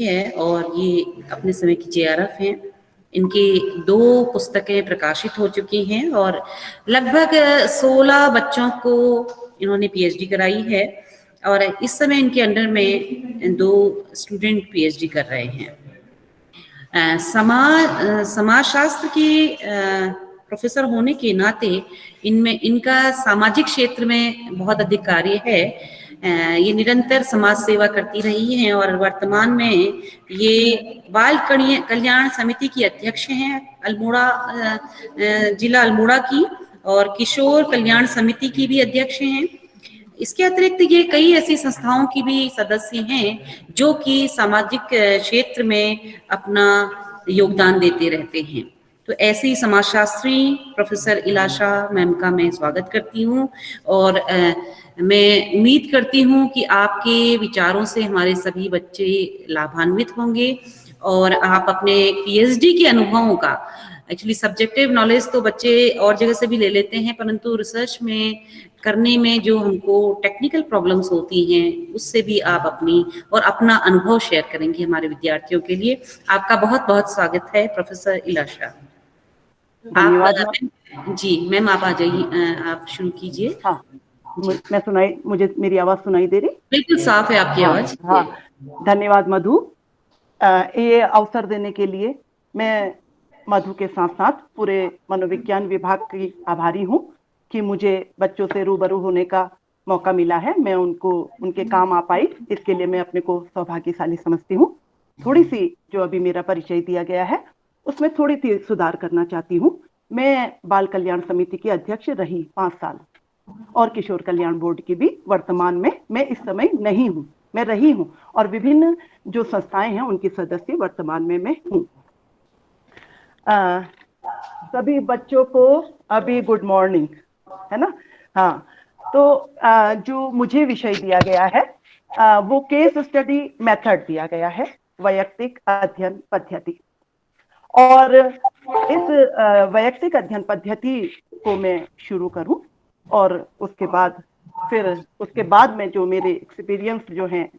है और ये अपने समय की जेआरएफ हैं। इनकी 2 पुस्तकें प्रकाशित हो चुकी हैं और लगभग 16 बच्चों को इन्होंने पीएचडी कराई है और इस समय इनके अंडर में 2 स्टूडेंट पीएचडी कर रहे हैं। समाजशास्त्र की प्रोफेसर होने के नाते इनमें इनका सामाजिक क्षेत्र में बहुत अधिक कार्य है। ये निरंतर समाज सेवा करती रही हैं और वर्तमान में ये बाल कल्याण समिति की अध्यक्ष हैं अल्मोड़ा, जिला अल्मोड़ा की, और किशोर कल्याण समिति की भी अध्यक्ष हैं। इसके अतिरिक्त ये कई ऐसी संस्थाओं की भी सदस्य हैं जो कि सामाजिक क्षेत्र में अपना योगदान देते रहते हैं। तो ऐसे ही समाजशास्त्री प्रोफेसर इलाशा मैम का मैं स्वागत करती हूँ और मैं उम्मीद करती हूँ कि आपके विचारों से हमारे सभी बच्चे लाभान्वित होंगे और आप अपने पीएचडी के अनुभवों का, एक्चुअली सब्जेक्टिव नॉलेज तो बच्चे और जगह से भी ले लेते हैं, परंतु रिसर्च में करने में जो हमको टेक्निकल प्रॉब्लम्स होती हैं उससे भी आप अपना अनुभव शेयर करेंगे हमारे विद्यार्थियों के लिए। आपका बहुत बहुत स्वागत है प्रोफेसर इलाशा। धन्यवाद जी मैम, आप आ जाइए, आप शुरू कीजिए। हाँ, मुझे मेरी आवाज सुनाई दे रही? बिल्कुल साफ है आपकी आवाज। हाँ, धन्यवाद मधु। ये अवसर देने के लिए मैं मधु के साथ साथ पूरे मनोविज्ञान विभाग की आभारी हूँ कि मुझे बच्चों से रूबरू होने का मौका मिला है। मैं उनके काम आ पाई, इसके लिए मैं अपने को सौभाग्यशाली समझती हूँ। थोड़ी सी जो अभी मेरा परिचय दिया गया है उसमें थोड़ी सी सुधार करना चाहती हूँ। मैं बाल कल्याण समिति की अध्यक्ष रही 5 साल और किशोर कल्याण बोर्ड की भी वर्तमान में मैं इस समय नहीं हूँ, मैं रही हूँ, और विभिन्न जो संस्थाएं हैं उनकी सदस्य वर्तमान में मैं हूँ। सभी बच्चों को अभी गुड मॉर्निंग, है ना? हाँ, तो जो मुझे विषय दिया गया है वो केस स्टडी मेथड दिया गया है, वैयक्तिक अध्ययन पद्धति। और इस वैयक्तिक अध्ययन पद्धति को मैं शुरू करूं और उसके बाद में जो मेरे एक्सपीरियंस जो हैं,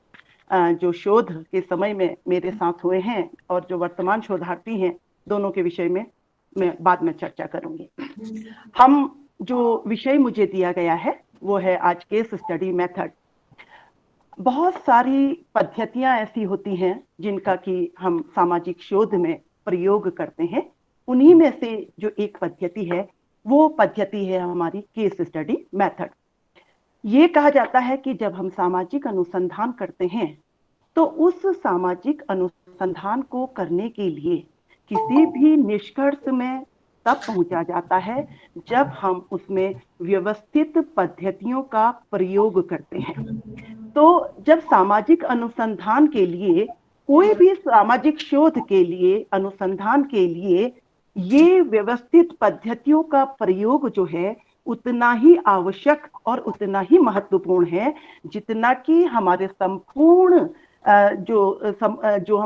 जो शोध के समय में मेरे साथ हुए हैं और जो वर्तमान शोधार्थी हैं, दोनों के विषय में मैं बाद में चर्चा करूंगी। जो विषय मुझे दिया गया है वो है आज केस स्टडी मेथड। बहुत सारी पद्धतियां ऐसी होती हैं जिनका कि हम सामाजिक शोध में प्रयोग करते हैं। उन्हीं में से जो एक पद्धति है वो पद्धति है हमारी केस स्टडी मेथड। ये कहा जाता है कि जब हम सामाजिक अनुसंधान करते हैं तो उस सामाजिक अनुसंधान को करने के लिए किसी भी निष्कर्ष में तब पहुंचा जाता है जब हम उसमें व्यवस्थित पद्धतियों का प्रयोग करते हैं। तो जब सामाजिक अनुसंधान के लिए, कोई भी सामाजिक शोध के लिए, अनुसंधान के लिए ये व्यवस्थित पद्धतियों का प्रयोग जो है उतना ही आवश्यक और उतना ही महत्वपूर्ण है जितना कि हमारे संपूर्ण जो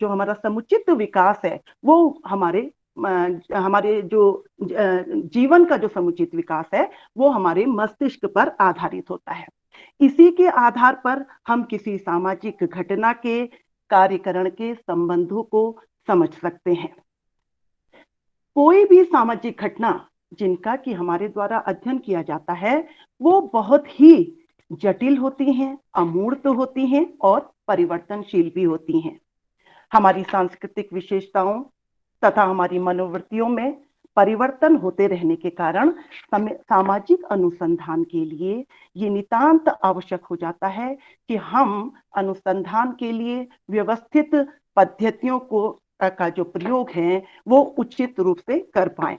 हमारा समुचित विकास है, वो हमारे जो जीवन का जो समुचित विकास है वो हमारे मस्तिष्क पर आधारित होता है। इसी के आधार पर हम किसी सामाजिक घटना के कार्यकरण के संबंधों को समझ सकते हैं। कोई भी सामाजिक घटना जिनका कि हमारे द्वारा अध्ययन किया जाता है वो बहुत ही जटिल होती हैं, अमूर्त होती हैं और परिवर्तनशील भी होती हैं। हमारी सांस्कृतिक विशेषताओं तथा हमारी मनोवृत्तियों में परिवर्तन होते रहने के कारण सामाजिक अनुसंधान के लिए ये नितांत आवश्यक हो जाता है कि हम अनुसंधान के लिए व्यवस्थित पद्धतियों का जो प्रयोग है वो उचित रूप से कर पाए।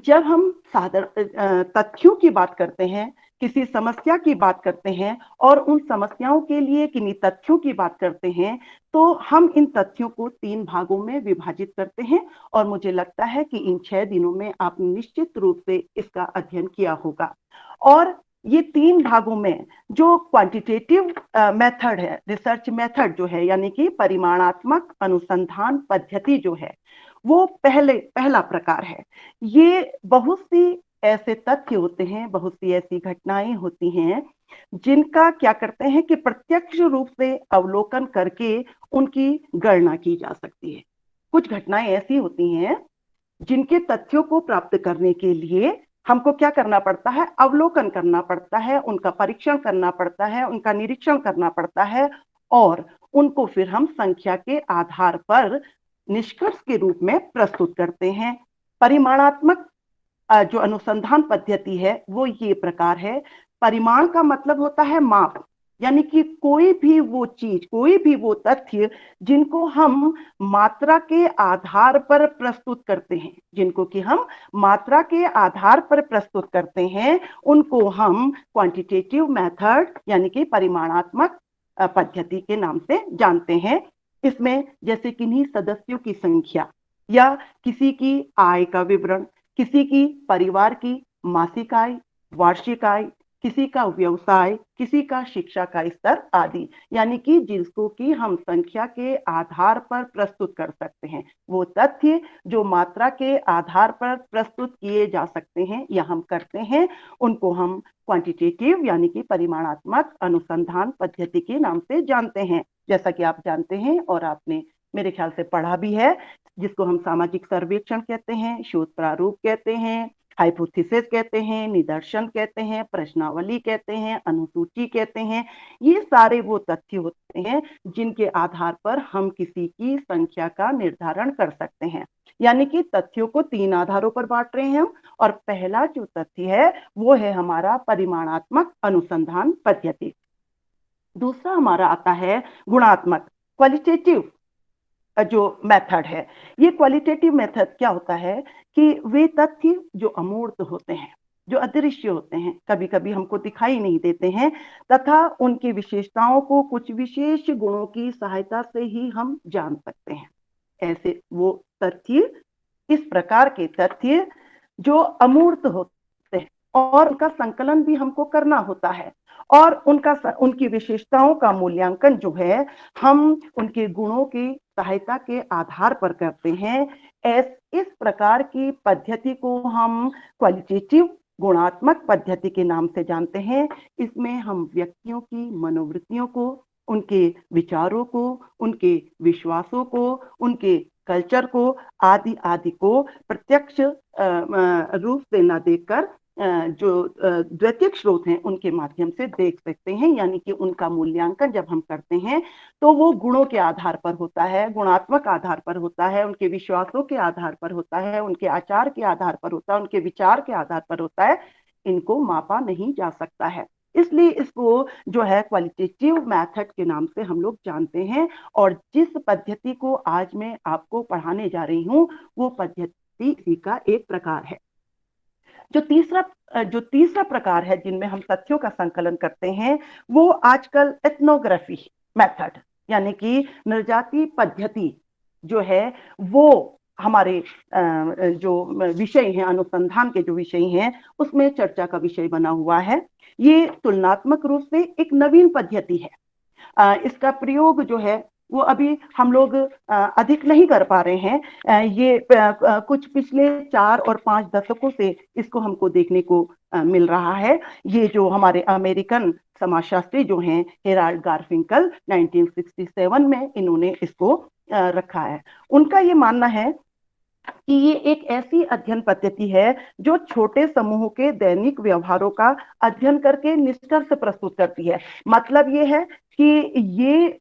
जब हम तथ्यों की बात करते हैं, किसी समस्या की बात करते हैं और उन समस्याओं के लिए किन्हीं तथ्यों की बात करते हैं तो हम इन तथ्यों को 3 भागों में विभाजित करते हैं और मुझे लगता है कि इन 6 दिनों में आपने निश्चित रूप से इसका अध्ययन किया होगा। और ये 3 भागों में जो क्वांटिटेटिव मेथड है, रिसर्च मेथड जो है, यानी कि परिमाणात्मक अनुसंधान पद्धति जो है, वो पहला प्रकार है। ये बहुत सी ऐसे तथ्य होते हैं, बहुत सी ऐसी घटनाएं होती हैं जिनका क्या करते हैं कि प्रत्यक्ष रूप से अवलोकन करके उनकी गणना की जा सकती है। कुछ घटनाएं ऐसी होती हैं जिनके तथ्यों को प्राप्त करने के लिए हमको क्या करना पड़ता है, अवलोकन करना पड़ता है, उनका परीक्षण करना पड़ता है, उनका निरीक्षण करना पड़ता है और उनको फिर हम संख्या के आधार पर निष्कर्ष के रूप में प्रस्तुत करते हैं। परिमाणात्मक जो अनुसंधान पद्धति है वो ये प्रकार है। परिमाण का मतलब होता है माप, यानी कि कोई भी वो चीज, कोई भी वो तथ्य जिनको हम मात्रा के आधार पर प्रस्तुत करते हैं, जिनको कि हम मात्रा के आधार पर प्रस्तुत करते हैं, उनको हम क्वांटिटेटिव मेथड यानी कि परिमाणात्मक पद्धति के नाम से जानते हैं। इसमें जैसे किन्हीं सदस्यों की संख्या या किसी की आय का विवरण, किसी की परिवार की मासिक आय, वार्षिक आय, किसी का व्यवसाय, किसी का शिक्षा का स्तर आदि, यानी कि जिसको कि हम संख्या के आधार पर प्रस्तुत कर सकते हैं, वो तथ्य जो मात्रा के आधार पर प्रस्तुत किए जा सकते हैं या हम करते हैं, उनको हम क्वांटिटेटिव यानी कि परिमाणात्मक अनुसंधान पद्धति के नाम से जानते हैं। जैसा कि आप जानते हैं और आपने मेरे ख्याल से पढ़ा भी है, जिसको हम सामाजिक सर्वेक्षण कहते हैं, शोध प्रारूप कहते हैं, हाइपोथेसिस कहते हैं, निदर्शन कहते हैं, प्रश्नावली कहते हैं, अनुसूची कहते हैं। ये सारे वो तथ्य होते हैं जिनके आधार पर हम किसी की संख्या का निर्धारण कर सकते हैं। यानी कि तथ्यों को 3 आधारों पर बांट रहे हैं हम, और पहला जो तथ्य है वो है हमारा परिमाणात्मक अनुसंधान पद्धति। दूसरा हमारा आता है गुणात्मक, क्वालिटेटिव जो मेथड है। ये क्वालिटेटिव मेथड क्या होता है कि वे तथ्य जो अमूर्त होते हैं, जो अदृश्य होते हैं, कभी कभी हमको दिखाई नहीं देते हैं, तथा उनकी विशेषताओं को कुछ विशेष गुणों की सहायता से ही हम जान सकते हैं। ऐसे वो तथ्य, इस प्रकार के तथ्य जो अमूर्त होते हैं और उनका संकलन भी हमको करना होता है, और उनकी विशेषताओं का मूल्यांकन जो है हम उनके गुणों की सहायता के आधार पर करते हैं। इस प्रकार की पद्धति को हम क्वालिटेटिव गुणात्मक पद्धति के नाम से जानते हैं। इसमें हम व्यक्तियों की मनोवृत्तियों को, उनके विचारों को, उनके विश्वासों को, उनके कल्चर को आदि आदि को प्रत्यक्ष रूप से न देखकर जो द्वितीयक स्रोत हैं उनके माध्यम से देख सकते हैं। यानी कि उनका मूल्यांकन जब हम करते हैं तो वो गुणों के आधार पर होता है, गुणात्मक आधार पर होता है, उनके विश्वासों के आधार पर होता है, उनके आचार के आधार पर होता है, उनके विचार के आधार पर होता है। इनको मापा नहीं जा सकता है, इसलिए इसको जो है क्वालिटेटिव मेथड के नाम से हम लोग जानते हैं। और जिस पद्धति को आज मैं आपको पढ़ाने जा रही हूँ वो पद्धति इसी का एक प्रकार है। जो तीसरा प्रकार है जिनमें हम तथ्यों का संकलन करते हैं वो आजकल एथनोग्राफी मेथड यानी कि नृजाति पद्धति जो है वो हमारे जो विषय हैं, अनुसंधान के जो विषय हैं उसमें चर्चा का विषय बना हुआ है। ये तुलनात्मक रूप से एक नवीन पद्धति है। इसका प्रयोग जो है वो अभी हम लोग अधिक नहीं कर पा रहे हैं। ये कुछ पिछले 4 और 5 दशकों से इसको हमको देखने को मिल रहा है। ये जो हमारे अमेरिकन समाजशास्त्री जो हैं हेराल्ड गारफिंकल 1967 में इन्होंने इसको रखा है। उनका ये मानना है कि ये एक ऐसी अध्ययन पद्धति है जो छोटे समूह के दैनिक व्यवहारों का अध्ययन करके निष्कर्ष प्रस्तुत करती है। मतलब ये है कि ये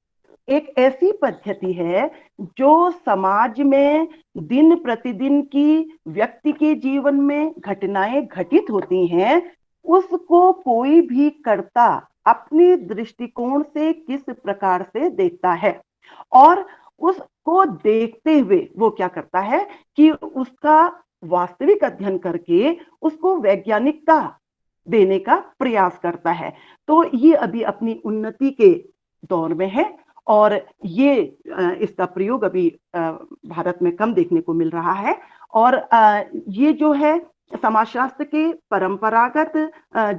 एक ऐसी पद्धति है जो समाज में दिन प्रतिदिन की व्यक्ति के जीवन में घटनाएं घटित होती हैं, उसको कोई भी कर्ता अपनी दृष्टिकोण से किस प्रकार से देखता है और उसको देखते हुए वो क्या करता है कि उसका वास्तविक अध्ययन करके उसको वैज्ञानिकता देने का प्रयास करता है। तो ये अभी अपनी उन्नति के दौर में है और ये इसका प्रयोग अभी भारत में कम देखने को मिल रहा है। और ये जो है समाजशास्त्र के परंपरागत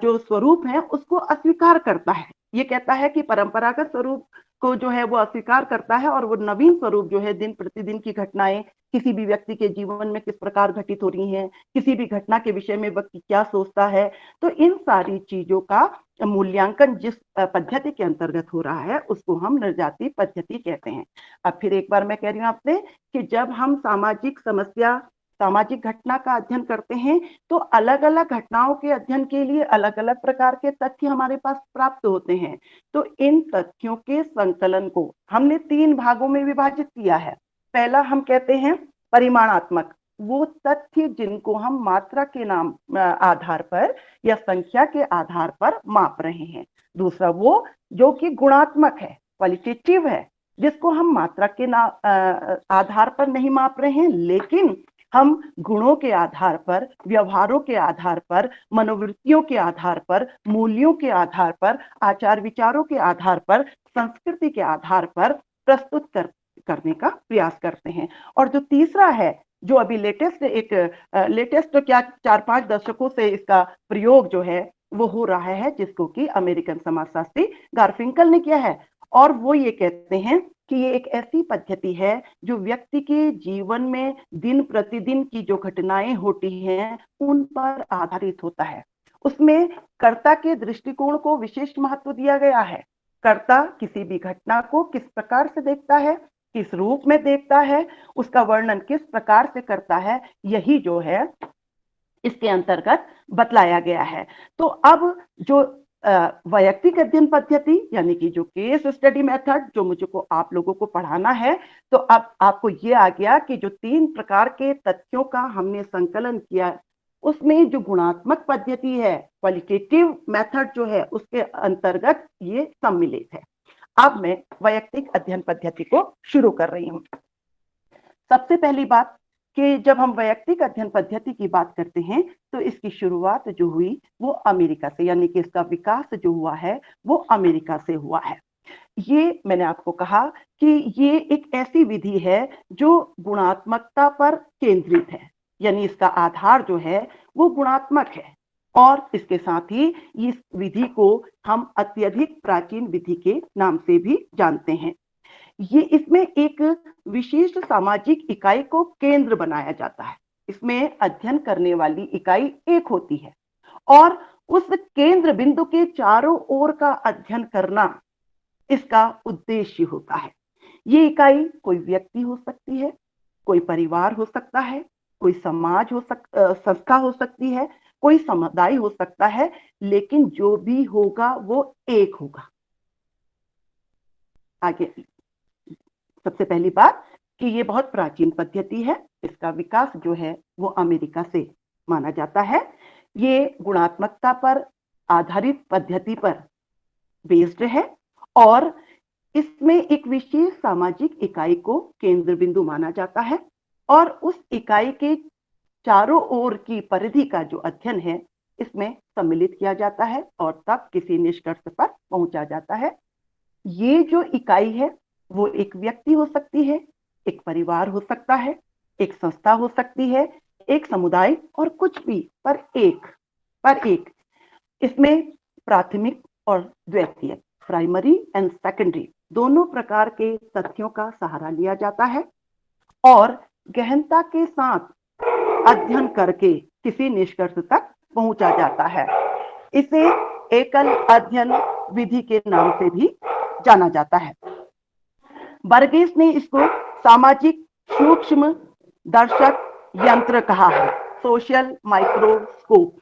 जो स्वरूप है उसको अस्वीकार करता है। ये कहता है कि परंपरागत स्वरूप को जो है वो अस्वीकार करता है और वो नवीन स्वरूप जो है दिन प्रतिदिन की घटनाएं किसी भी व्यक्ति के जीवन में किस प्रकार घटित हो रही हैं, किसी भी घटना के विषय में व्यक्ति क्या सोचता है, तो इन सारी चीजों का मूल्यांकन जिस पद्धति के अंतर्गत हो रहा है उसको हम नृजाति पद्धति कहते हैं। अब फिर एक बार मैं कह रही हूँ आपसे कि जब हम सामाजिक समस्या, सामाजिक घटना का अध्ययन करते हैं तो अलग अलग घटनाओं के अध्ययन के लिए अलग अलग प्रकार के तथ्य हमारे पास प्राप्त होते हैं। तो इन तथ्यों के संकलन को हमने 3 भागों में विभाजित किया है। पहला हम कहते हैं परिमाणात्मक, वो तथ्य जिनको हम मात्रा के नाम आधार पर या संख्या के आधार पर माप रहे हैं। दूसरा वो जो कि गुणात्मक है, क्वालिटेटिव है, जिसको हम मात्रा के आधार पर नहीं माप रहे हैं, लेकिन हम गुणों के आधार पर, व्यवहारों के आधार पर, मनोवृत्तियों के आधार पर, मूल्यों के आधार पर, आचार विचारों के आधार पर, संस्कृति के आधार पर प्रस्तुत करने का प्रयास करते हैं। और जो तीसरा है, जो अभी लेटेस्ट तो क्या 4-5 दशकों से इसका प्रयोग जो है वो हो रहा है, जिसको कि अमेरिकन समाजशास्त्री गारफिंकल ने किया है। और वो ये कहते हैं कि ये एक ऐसी पद्धति है जो व्यक्ति के जीवन में दिन प्रतिदिन की जो घटनाएं होती हैं उन पर आधारित होता है। उसमें कर्ता के दृष्टिकोण को विशेष महत्व दिया गया है। कर्ता किसी भी घटना को किस प्रकार से देखता है, किस रूप में देखता है, उसका वर्णन किस प्रकार से करता है, यही जो है इसके अंतर्गत बतलाया गया है। तो अब जो वैयक्तिक अध्ययन पद्धति यानी कि जो केस स्टडी मेथड जो मुझे को आप लोगों को पढ़ाना है, तो अब आपको ये आ गया कि जो 3 प्रकार के तथ्यों का हमने संकलन किया, उसमें जो गुणात्मक पद्धति है, क्वालिटेटिव मेथड जो है, उसके अंतर्गत ये सम्मिलित है। अब मैं वैयक्तिक अध्ययन पद्धति को शुरू कर रही हूं। सबसे पहली बात कि जब हम वैयक्तिक अध्ययन पद्धति की बात करते हैं तो इसकी शुरुआत जो हुई वो अमेरिका से, यानी कि इसका विकास जो हुआ है वो अमेरिका से हुआ है। ये मैंने आपको कहा कि ये एक ऐसी विधि है जो गुणात्मकता पर केंद्रित है, यानी इसका आधार जो है वो गुणात्मक है। और इसके साथ ही इस विधि को हम अत्यधिक प्राचीन विधि के नाम से भी जानते हैं। ये इसमें एक विशेष सामाजिक इकाई को केंद्र बनाया जाता है। इसमें अध्ययन करने वाली इकाई एक होती है और उस केंद्र बिंदु के चारों ओर का अध्ययन करना इसका उद्देश्य होता है। ये इकाई कोई व्यक्ति हो सकती है, कोई परिवार हो सकता है, कोई समाज संस्था हो सकती है, कोई समुदाय हो सकता है, लेकिन जो भी होगा वो एक होगा। आगे सबसे पहली बात कि ये बहुत प्राचीन पद्धति है, इसका विकास जो है वो अमेरिका से माना जाता है। ये गुणात्मकता पर आधारित पद्धति पर बेस्ड है और इसमें एक विशेष सामाजिक इकाई को केंद्र बिंदु माना जाता है और उस इकाई के चारों ओर की परिधि का जो अध्ययन है इसमें सम्मिलित किया जाता है और तब किसी निष्कर्ष पर पहुंचा जाता है। ये जो इकाई है वो एक व्यक्ति हो सकती है, एक परिवार हो सकता है, एक संस्था हो सकती है, एक समुदाय और कुछ भी, पर एक इसमें प्राथमिक और द्वितीयक, प्राइमरी एंड सेकेंडरी, दोनों प्रकार के तथ्यों का सहारा लिया जाता है और गहनता के साथ अध्ययन करके किसी निष्कर्ष तक पहुंचा जाता है। इसे एकल अध्ययन विधि के नाम से भी जाना जाता है। बर्गेस ने इसको सामाजिक सूक्ष्म दर्शक यंत्र कहा है, सोशल माइक्रोस्कोप।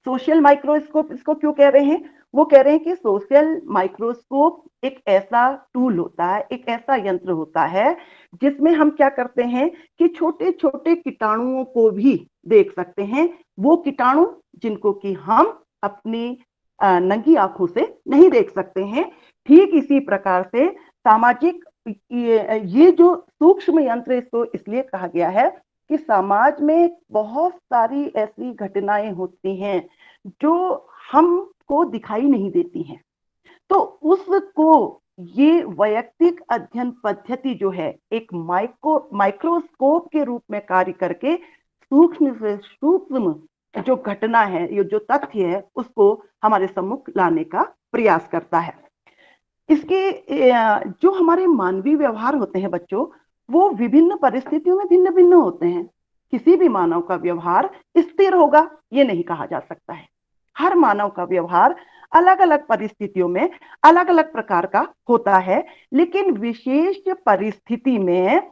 सोशल माइक्रोस्कोप इसको क्यों कह रहे हैं? वो कह रहे हैं कि सोशल माइक्रोस्कोप एक ऐसा टूल होता है, एक ऐसा यंत्र होता है जिसमें हम क्या करते हैं कि छोटे छोटे कीटाणुओं को भी देख सकते हैं, वो कीटाणु जिनको कि हम अपनी नंगी आंखों से नहीं देख सकते हैं। ठीक इसी प्रकार से सामाजिक ये जो सूक्ष्म यंत्र, इसको इसलिए कहा गया है कि समाज में बहुत सारी ऐसी घटनाएं होती हैं जो हमको दिखाई नहीं देती हैं, तो उसको ये वैयक्तिक अध्ययन पद्धति जो है एक माइक्रोस्कोप के रूप में कार्य करके सूक्ष्म से सूक्ष्म जो घटना है, ये जो तथ्य है, उसको हमारे सम्मुख लाने का प्रयास करता है। इसके जो हमारे मानवीय व्यवहार होते हैं बच्चों, वो विभिन्न परिस्थितियों में भिन्न भिन्न होते हैं। किसी भी मानव का व्यवहार स्थिर होगा ये नहीं कहा जा सकता है। हर मानव का व्यवहार अलग अलग परिस्थितियों में अलग अलग प्रकार का होता है, लेकिन विशेष परिस्थिति में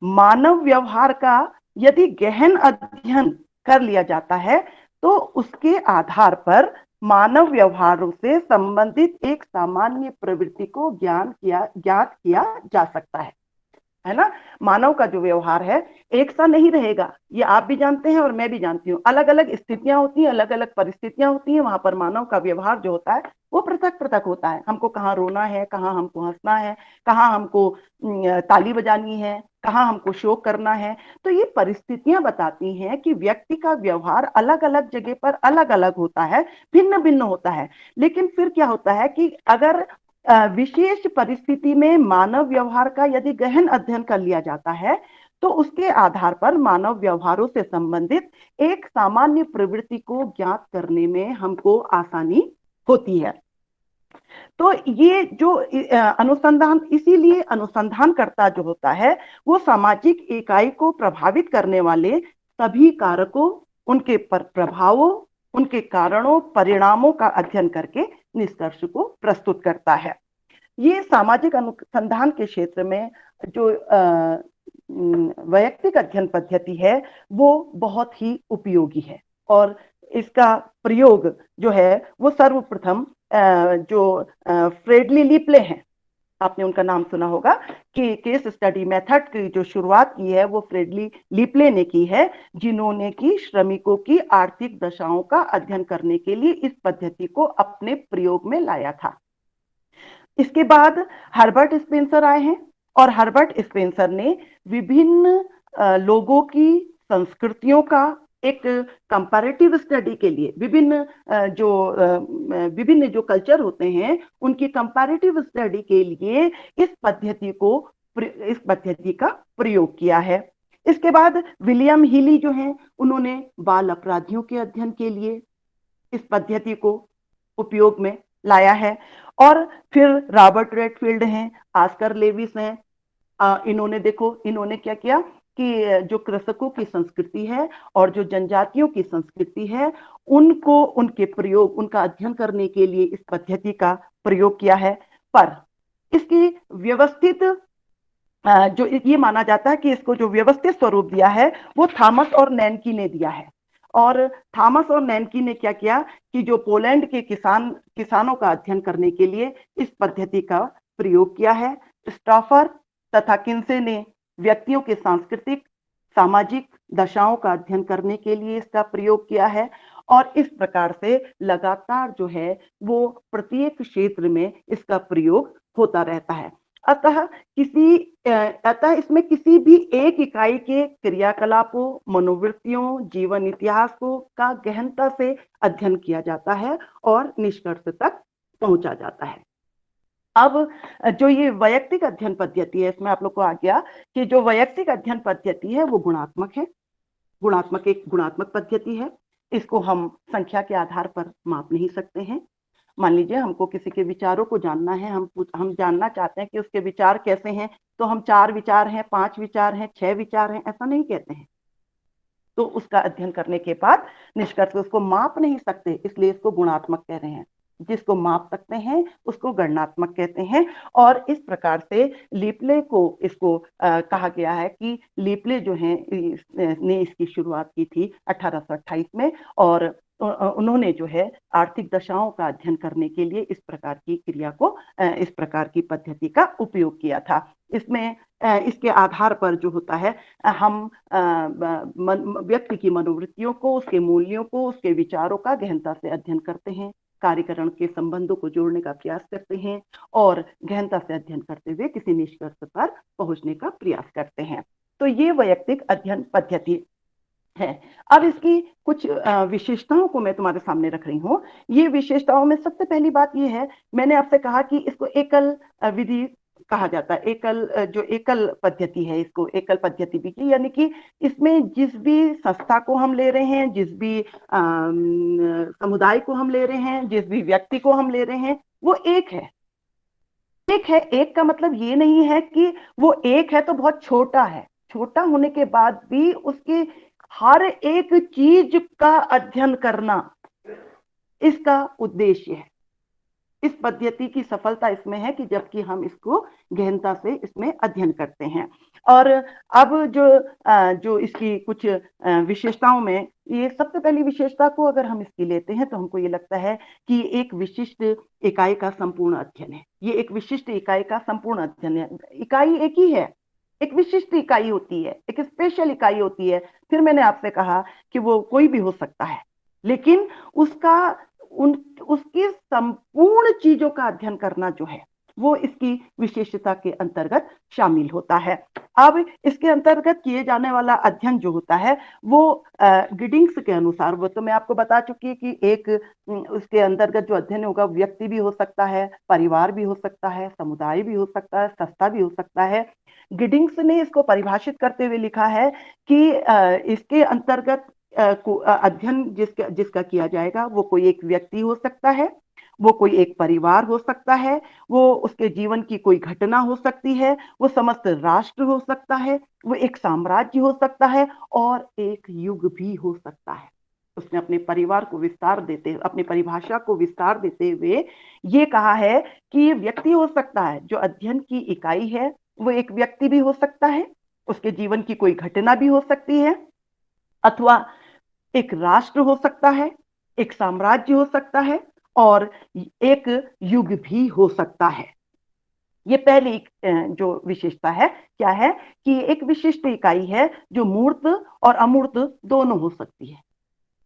मानव व्यवहार का यदि गहन अध्ययन कर लिया जाता है तो उसके आधार पर मानव व्यवहारों से संबंधित एक सामान्य प्रवृत्ति को ज्ञात किया जा सकता है ना। मानव का जो व्यवहार है एक सा नहीं रहेगा, ये आप भी जानते हैं और मैं भी जानती हूँ। अलग अलग स्थितियां होती हैं, अलग अलग परिस्थितियां होती हैं, वहां पर मानव का व्यवहार जो होता है वो पृथक पृथक होता है। हमको कहाँ रोना है, कहाँ हमको हंसना है, कहाँ हमको ताली बजानी है, कहाँ हमको शोक करना है। तो ये परिस्थितियां बताती हैं कि व्यक्ति का व्यवहार अलग अलग जगह पर अलग अलग होता है, भिन्न भिन्न होता है। लेकिन फिर क्या होता है कि अगर विशेष परिस्थिति में मानव व्यवहार का यदि गहन अध्ययन कर लिया जाता है तो उसके आधार पर मानव व्यवहारों से संबंधित एक सामान्य प्रवृत्ति को ज्ञात करने में हमको आसानी होती है। तो ये जो अनुसंधान, इसीलिए अनुसंधानकर्ता जो होता है वो सामाजिक इकाई को प्रभावित करने वाले सभी कारकों, उनके प्रभावों, उनके कारणों, परिणामों का अध्ययन करके निष्कर्ष को प्रस्तुत करता है। ये सामाजिक अनुसंधान के क्षेत्र में जो वैयक्तिक अध्ययन पद्धति है वो बहुत ही उपयोगी है। और इसका प्रयोग जो है वो सर्वप्रथम जो फ्रेडली लिपले हैं, आपने उनका नाम सुना होगा, कि केस स्टडी मेथड की जो शुरुआत की है वो फ्रेडली लिपले ने की है, जिन्होंने की श्रमिकों की आर्थिक दशाओं का अध्ययन करने के लिए इस पद्धति को अपने प्रयोग में लाया था। इसके बाद हर्बर्ट स्पेंसर आए हैं और हर्बर्ट स्पेंसर ने विभिन्न लोगों की संस्कृतियों का एक कंपैरेटिव स्टडी के लिए विभिन्न जो कल्चर होते हैं उनकी कंपैरेटिव स्टडी के लिए इस पद्धति का प्रयोग किया है। इसके बाद विलियम हीली जो हैं उन्होंने बाल अपराधियों के अध्ययन के लिए इस पद्धति को उपयोग में लाया है। और फिर रॉबर्ट रेडफील्ड हैं, ऑस्कर लेविस हैं, इन्होंने क्या किया कि जो कृषकों की संस्कृति है और जो जनजातियों की संस्कृति है उनको उनका अध्ययन करने के लिए इस पद्धति का प्रयोग किया है। पर इसकी व्यवस्थित जो ये माना जाता है कि इसको जो व्यवस्थित स्वरूप दिया है वो थॉमस और नैनकी ने दिया है। और थॉमस और नैनकी ने क्या किया कि जो पोलैंड के किसानों का अध्ययन करने के लिए इस पद्धति का प्रयोग किया है। स्टॉफर तथा किन्से ने व्यक्तियों के सांस्कृतिक सामाजिक दशाओं का अध्ययन करने के लिए इसका प्रयोग किया है। और इस प्रकार से लगातार जो है वो प्रत्येक क्षेत्र में इसका प्रयोग होता रहता है। अतः इसमें किसी भी एक इकाई के क्रियाकलापों, मनोवृत्तियों, जीवन इतिहास को का गहनता से अध्ययन किया जाता है और निष्कर्ष तक पहुंचा जाता है। अब जो ये वैयक्तिक अध्ययन पद्धति है, इसमें आप लोग को आ गया कि जो वैयक्तिक अध्ययन पद्धति है वो गुणात्मक है। एक गुणात्मक पद्धति है। इसको हम संख्या के आधार पर माप नहीं सकते हैं। मान लीजिए हमको किसी के विचारों को जानना है, हम जानना चाहते हैं कि उसके विचार कैसे हैं, तो हम 4 विचार हैं, 5 विचार हैं, 6 विचार हैं, ऐसा नहीं कहते हैं। तो उसका अध्ययन करने के बाद निष्कर्ष, उसको माप नहीं सकते, इसलिए इसको गुणात्मक कह रहे हैं। जिसको माप सकते हैं उसको गणनात्मक कहते हैं। और इस प्रकार से लिपले को इसको कहा गया है कि लिपले जो है ने इसकी शुरुआत की थी 1828 में। और उन्होंने जो है आर्थिक दशाओं का अध्ययन करने के लिए इस प्रकार की क्रिया को, इस प्रकार की पद्धति का उपयोग किया था। इसमें इसके आधार पर जो होता है हम व्यक्ति की मनोवृत्तियों को, उसके मूल्यों को, उसके विचारों का गहनता से अध्ययन करते हैं, कार्यकरण के संबंधों को जोड़ने का प्रयास करते हैं और गहनता से अध्ययन करते हुए किसी निष्कर्ष पर पहुंचने का प्रयास करते हैं। तो ये वैयक्तिक अध्ययन पद्धति है। अब इसकी कुछ विशेषताओं को मैं तुम्हारे सामने रख रही हूँ। ये विशेषताओं में सबसे पहली बात ये है, मैंने आपसे कहा कि इसको एकल विधि कहा जाता है। जो एकल पद्धति है, इसको एकल पद्धति भी की, यानी कि इसमें जिस भी संस्था को हम ले रहे हैं, जिस भी समुदाय को हम ले रहे हैं, जिस भी व्यक्ति को हम ले रहे हैं, वो एक है। एक है, एक का मतलब ये नहीं है कि वो एक है तो बहुत छोटा है, छोटा होने के बाद भी उसकी हर एक चीज का अध्ययन करना इसका उद्देश्य है। इस पद्धति की सफलता इसमें है कि जबकि हम इसको गहनता से इसमें अध्ययन करते हैं। और अब जो इसकी कुछ विशेषताओं में, ये सबसे पहली विशेषता को अगर हम इसकी लेते हैं तो हमको ये लगता है कि एक विशिष्ट इकाई का संपूर्ण अध्ययन है। ये एक विशिष्ट इकाई का संपूर्ण अध्ययन है। इकाई एक ही है, एक विशिष्ट इकाई होती है, एक स्पेशल इकाई होती है। फिर मैंने आपसे कहा कि वो कोई भी हो सकता है, लेकिन उसका उन उसकी संपूर्ण चीजों का अध्ययन करना जो है वो इसकी विशेषता के अंतर्गत शामिल होता है। अब इसके अंतर्गत किए जाने वाला अध्ययन जो होता है वो गिडिंग्स के अनुसार, वो तो मैं आपको बता चुकी है कि एक उसके अंतर्गत जो अध्ययन होगा व्यक्ति भी हो सकता है, परिवार भी हो सकता है, समुदाय भी हो सकता है, संस्था भी हो सकता है। गिडिंग्स ने इसको परिभाषित करते हुए लिखा है कि इसके अंतर्गत अध्ययन जिसका जिसका किया जाएगा वो कोई एक व्यक्ति हो सकता है, वो कोई एक परिवार हो सकता है, वो उसके जीवन की कोई घटना हो सकती है, वो समस्त राष्ट्र हो सकता है, वो एक साम्राज्य हो सकता है, और एक युग भी हो सकता है। उसने अपने परिवार को विस्तार देते, अपनी परिभाषा को विस्तार देते हुए ये कहा है कि ये व्यक्ति हो सकता है, जो अध्ययन की इकाई है वो एक व्यक्ति भी हो सकता है, उसके जीवन की कोई घटना भी हो सकती है, अथवा एक राष्ट्र हो सकता है, एक साम्राज्य हो सकता है, और एक युग भी हो सकता है। ये पहली जो विशेषता है क्या है कि एक विशिष्ट इकाई है जो मूर्त और अमूर्त दोनों हो सकती है।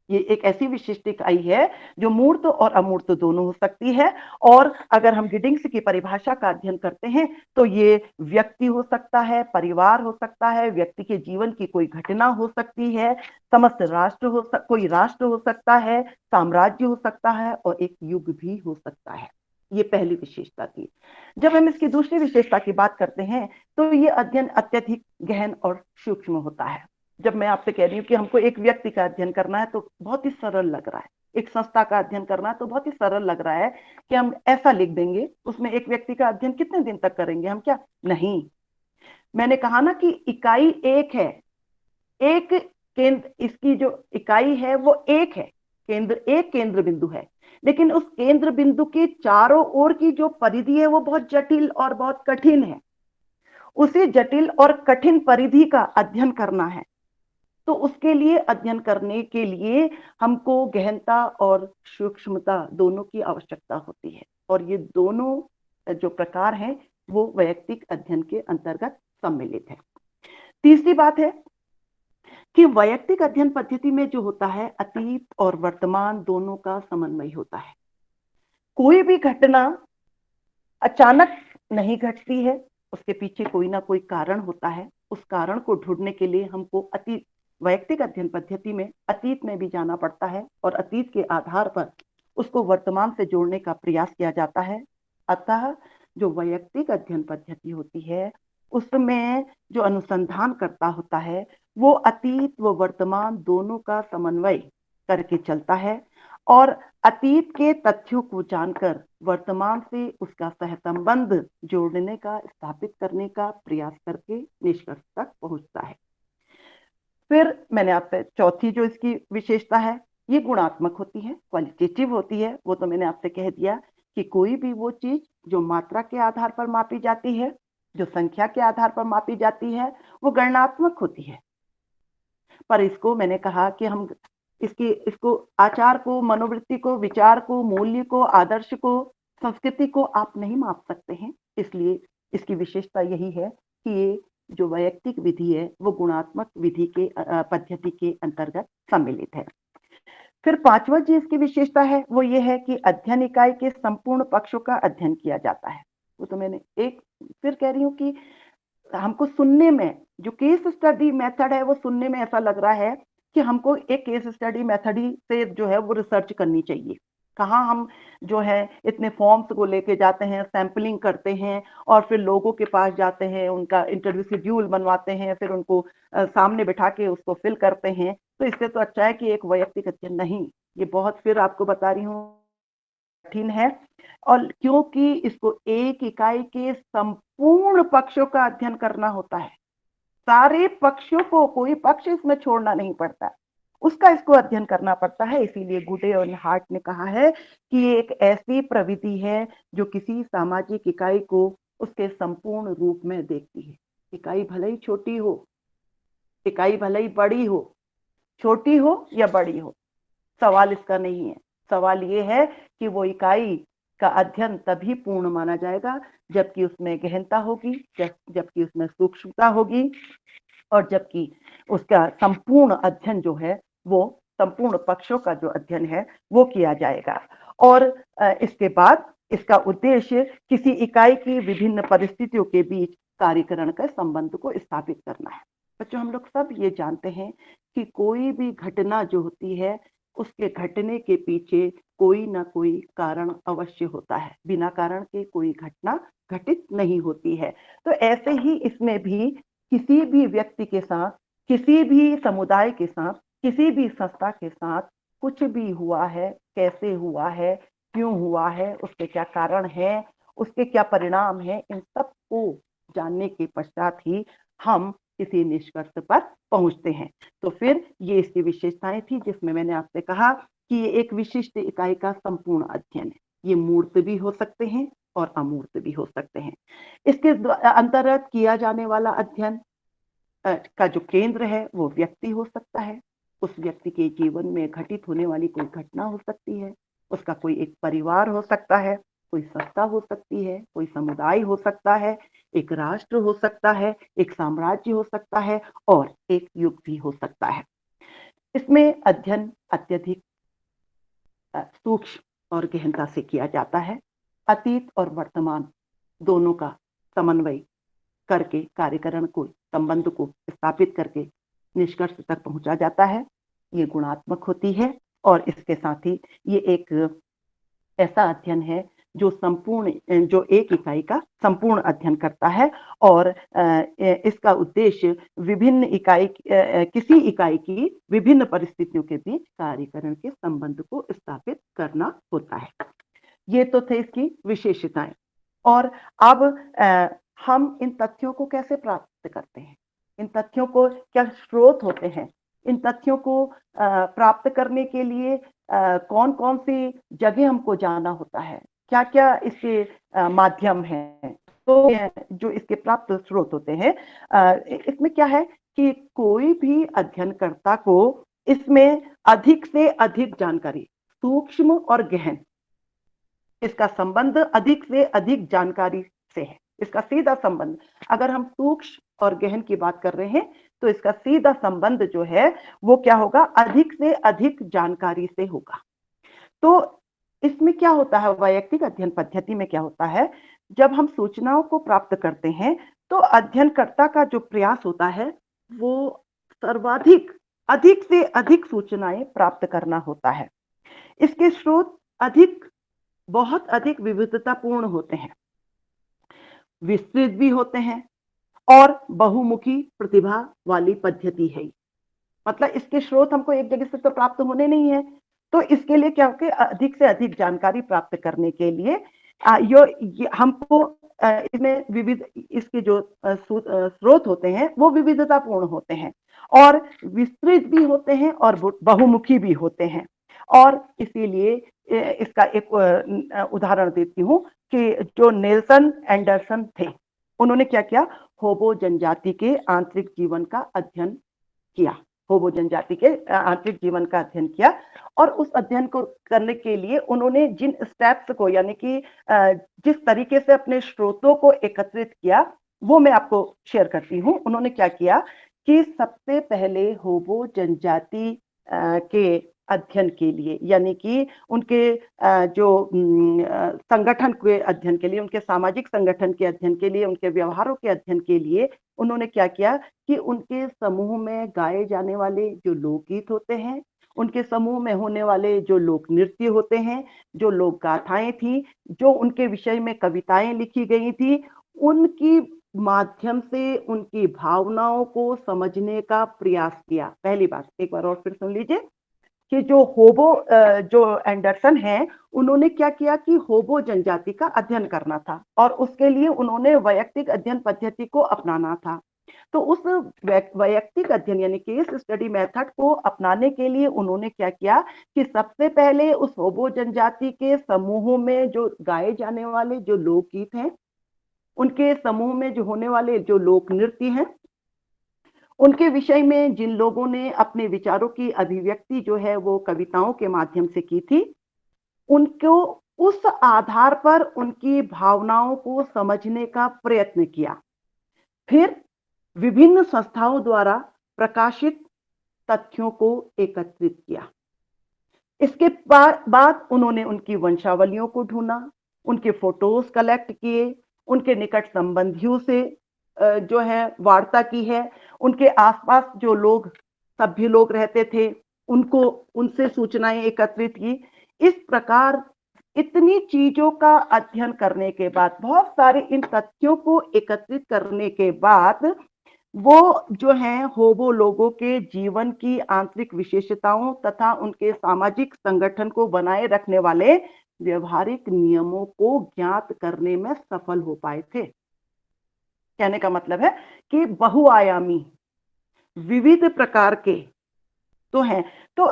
ये एक ऐसी विशिष्ट इकाई है जो मूर्त और अमूर्त दोनों हो सकती है। और अगर हम गिडिंग्स की परिभाषा का अध्ययन करते हैं तो ये व्यक्ति हो सकता है, परिवार हो सकता है, व्यक्ति के जीवन की कोई घटना हो सकती है, समस्त राष्ट्र कोई राष्ट्र हो सकता है, साम्राज्य हो सकता है, और एक युग भी हो सकता है। ये पहली विशेषता थी। जब हम इसकी दूसरी विशेषता की बात करते हैं तो ये अध्ययन अत्यधिक गहन और सूक्ष्म होता है। जब मैं आपसे कह रही हूँ कि हमको एक व्यक्ति का अध्ययन करना है तो बहुत ही सरल लग रहा है, एक संस्था का अध्ययन करना है तो बहुत ही सरल लग रहा है कि हम ऐसा लिख देंगे, उसमें एक व्यक्ति का अध्ययन कितने दिन तक करेंगे हम, क्या नहीं। मैंने कहा ना कि इकाई एक है, एक केंद्र, इसकी जो इकाई है वो एक है, केंद्र एक केंद्र बिंदु है, लेकिन उस केंद्र बिंदु के चारों ओर की जो परिधि है वो बहुत जटिल और बहुत कठिन है। उसी जटिल और कठिन परिधि का अध्ययन करना है तो उसके लिए, अध्ययन करने के लिए हमको गहनता और सूक्ष्मता दोनों की आवश्यकता होती है, और ये दोनों जो प्रकार हैं वो वैयक्तिक अध्ययन के अंतर्गत सम्मिलित है। तीसरी बात है कि वैयक्तिक अध्ययन पद्धति में जो होता है अतीत और वर्तमान दोनों का समन्वय होता है। कोई भी घटना अचानक नहीं घटती है, उसके पीछे कोई ना कोई कारण होता है। उस कारण को ढूंढने के लिए हमको अतीत, वैयक्तिक अध्ययन पद्धति में अतीत में भी जाना पड़ता है, और अतीत के आधार पर उसको वर्तमान से जोड़ने का प्रयास किया जाता है। अतः जो वैयक्तिक अध्ययन पद्धति होती है उसमें जो अनुसंधान करता होता है वो अतीत व वर्तमान दोनों का समन्वय करके चलता है, और अतीत के तथ्यों को जानकर वर्तमान से उसका सहसंबंध जोड़ने का, स्थापित करने का प्रयास करके निष्कर्ष तक पहुंचता है। फिर मैंने आपसे चौथी जो इसकी विशेषता है ये गुणात्मक होती है, क्वालिटेटिव होती है। वो तो मैंने आपसे कह दिया कि कोई भी वो चीज जो मात्रा के आधार पर मापी जाती है, जो संख्या के आधार पर मापी जाती है, वो गणनात्मक होती है। पर इसको मैंने कहा कि हम इसको आचार को, मनोवृत्ति को, विचार को, मूल्य को, आदर्श को, संस्कृति को आप नहीं माप सकते हैं। इसलिए इसकी विशेषता यही है कि ये जो वैयक्तिक विधि है वो गुणात्मक विधि के पद्धति के अंतर्गत सम्मिलित है। फिर पांचवा जो इसकी विशेषता है वो ये है कि अध्ययन इकाई के संपूर्ण पक्षों का अध्ययन किया जाता है। वो तो मैंने एक फिर कह रही हूँ कि हमको सुनने में जो केस स्टडी मेथड है वो सुनने में ऐसा लग रहा है कि हमको एक केस स्टडी मेथड ही से जो है वो रिसर्च करनी चाहिए। कहाँ हम जो है इतने फॉर्म्स को लेके जाते हैं, सैंपलिंग करते हैं, और फिर लोगों के पास जाते हैं, उनका इंटरव्यू शेड्यूल बनवाते हैं, फिर उनको सामने बिठा के उसको फिल करते हैं। तो इससे तो अच्छा है कि एक वैयक्तिक अध्ययन नहीं, ये बहुत, फिर आपको बता रही हूँ कठिन है, और क्योंकि इसको एक इकाई के संपूर्ण पक्षों का अध्ययन करना होता है। सारे पक्षों को, कोई पक्ष इसमें छोड़ना नहीं पड़ता, उसका इसको अध्ययन करना पड़ता है। इसीलिए गुडे और हार्ट ने कहा है कि ये एक ऐसी प्रविधि है जो किसी सामाजिक इकाई को उसके संपूर्ण रूप में देखती है। इकाई भले ही छोटी हो, इकाई भले ही बड़ी हो, छोटी हो या बड़ी हो, सवाल इसका नहीं है। सवाल ये है कि वो इकाई का अध्ययन तभी पूर्ण माना जाएगा जबकि उसमें गहनता होगी, जबकि उसमें सूक्ष्मता होगी, और जबकि उसका संपूर्ण अध्ययन जो है, वो संपूर्ण पक्षों का जो अध्ययन है वो किया जाएगा। और इसके बाद इसका उद्देश्य किसी इकाई की विभिन्न परिस्थितियों के बीच कार्यकरण के संबंध को स्थापित करना है। बच्चों, हम लोग सब ये जानते हैं कि कोई भी घटना जो होती है, उसके घटने के पीछे कोई ना कोई कारण अवश्य होता है। बिना कारण के कोई घटना घटित नहीं होती है। तो ऐसे ही इसमें भी किसी भी व्यक्ति के साथ, किसी भी समुदाय के साथ, किसी भी संस्था के साथ कुछ भी हुआ है, कैसे हुआ है, क्यों हुआ है, उसके क्या कारण है, उसके क्या परिणाम है, इन सब को जानने के पश्चात ही हम किसी निष्कर्ष पर पहुंचते हैं। तो फिर ये इसकी विशेषताएं थी, जिसमें मैंने आपसे कहा कि ये एक विशिष्ट इकाई का संपूर्ण अध्ययन है। ये मूर्त भी हो सकते हैं और अमूर्त भी हो सकते हैं। इसके अंतर्गत किया जाने वाला अध्ययन का जो केंद्र है वो व्यक्ति हो सकता है। उस व्यक्ति के जीवन में घटित होने वाली कोई घटना हो सकती है, उसका कोई एक परिवार हो सकता है, कोई संस्था हो सकती है, कोई समुदाय हो सकता है, एक राष्ट्र हो सकता है, एक साम्राज्य हो सकता है, और एक युग भी हो सकता है। इसमें अध्ययन अत्यधिक सूक्ष्म और गहनता से किया जाता है। अतीत और वर्तमान दोनों का समन्वय करके कार्यकरण को, संबंध को स्थापित करके निष्कर्ष तक पहुंचा जाता है। ये गुणात्मक होती है, और इसके साथ ही ये एक ऐसा अध्ययन है जो जो एक इकाई का संपूर्ण अध्ययन करता है, और इसका उद्देश्य किसी इकाई की विभिन्न परिस्थितियों के बीच कार्यकरण के संबंध को स्थापित करना होता है। ये तो थे इसकी विशेषताएं। और अब हम इन तथ्यों को कैसे प्राप्त करते हैं, इन तथ्यों को क्या स्रोत होते हैं, इन तथ्यों को प्राप्त करने के लिए कौन कौन सी जगह हमको जाना होता है, क्या क्या इसके माध्यम हैं। तो जो इसके प्राप्त स्रोत होते हैं, इसमें क्या है कि कोई भी अध्ययनकर्ता को इसमें अधिक से अधिक जानकारी, सूक्ष्म और गहन, इसका संबंध अधिक से अधिक जानकारी से है। इसका सीधा संबंध, अगर हम सूक्ष्म और गहन की बात कर रहे हैं तो इसका सीधा संबंध जो है वो क्या होगा, अधिक से अधिक जानकारी से होगा। तो इसमें क्या होता है, वैयक्तिक अध्ययन पद्धति में क्या होता है, जब हम सूचनाओं को प्राप्त करते हैं तो अध्ययनकर्ता का जो प्रयास होता है वो सर्वाधिक, अधिक से अधिक सूचनाएं प्राप्त करना होता है। इसके स्रोत बहुत अधिक विविधतापूर्ण होते हैं, विस्तृत भी होते हैं, और बहुमुखी प्रतिभा वाली पद्धति है। मतलब इसके स्रोत हमको एक जगह से तो प्राप्त होने नहीं है, तो इसके लिए क्या होगा, अधिक से अधिक जानकारी प्राप्त करने के लिए हमको इसमें विविध, इसके जो स्रोत होते हैं वो विविधतापूर्ण होते हैं, और विस्तृत भी होते हैं, और बहुमुखी भी होते हैं। और इसीलिए इसका एक उदाहरण देती हूँ कि जो नेल्सन एंडरसन थे, उन्होंने क्या किया, होबो जनजाति के आंतरिक जीवन का अध्ययन किया। होबो जनजाति के आंतरिक जीवन का अध्ययन किया, और उस अध्ययन को करने के लिए उन्होंने जिन स्टेप्स को, यानी कि जिस तरीके से अपने स्रोतों को एकत्रित किया, वो मैं आपको शेयर करती हूँ। उन्होंने क्या किया कि सबसे पहले होबो जनजाति के अध्ययन के लिए, यानी कि उनके जो संगठन के अध्ययन के लिए, उनके सामाजिक संगठन के अध्ययन के लिए, उनके व्यवहारों के अध्ययन के लिए उन्होंने क्या किया कि उनके समूह में गाए जाने वाले जो लोकगीत होते हैं, उनके समूह में होने वाले जो लोक नृत्य होते हैं, जो लोक गाथाएं थी, जो उनके विषय में कविताएं लिखी गई थी, उनकी माध्यम से उनकी भावनाओं को समझने का प्रयास किया। पहली बात, एक बार और फिर सुन लीजिए, कि जो होबो जो एंडरसन है, उन्होंने क्या किया कि होबो जनजाति का अध्ययन करना था और उसके लिए उन्होंने वैयक्तिक अध्ययन पद्धति को अपनाना था। तो उस वैयक्तिक अध्ययन यानी केस स्टडी मेथड को अपनाने के लिए उन्होंने क्या किया कि सबसे पहले उस होबो जनजाति के समूहों में जो गाए जाने वाले जो लोकगीत हैं, उनके समूह में जो होने वाले जो लोक नृत्य हैं, उनके विषय में जिन लोगों ने अपने विचारों की अभिव्यक्ति जो है वो कविताओं के माध्यम से की थी, उनको उस आधार पर उनकी भावनाओं को समझने का प्रयत्न किया। फिर विभिन्न संस्थाओं द्वारा प्रकाशित तथ्यों को एकत्रित किया। इसके बाद उन्होंने उनकी वंशावलियों को ढूंढा, उनके फोटोज कलेक्ट किए, उनके निकट संबंधियों से जो है वार्ता की है, उनके आसपास जो लोग सभ्य लोग रहते थे उनको उनसे सूचनाएं एकत्रित की। इस प्रकार इतनी चीजों का अध्ययन करने के बाद, बहुत सारे इन तथ्यों को एकत्रित करने के बाद, वो जो है होबो लोगों के जीवन की आंतरिक विशेषताओं तथा उनके सामाजिक संगठन को बनाए रखने वाले व्यवहारिक नियमों को ज्ञात करने में सफल हो पाए थे। कहने का मतलब है कि बहुआयामी विविध प्रकार के तो हैं। तो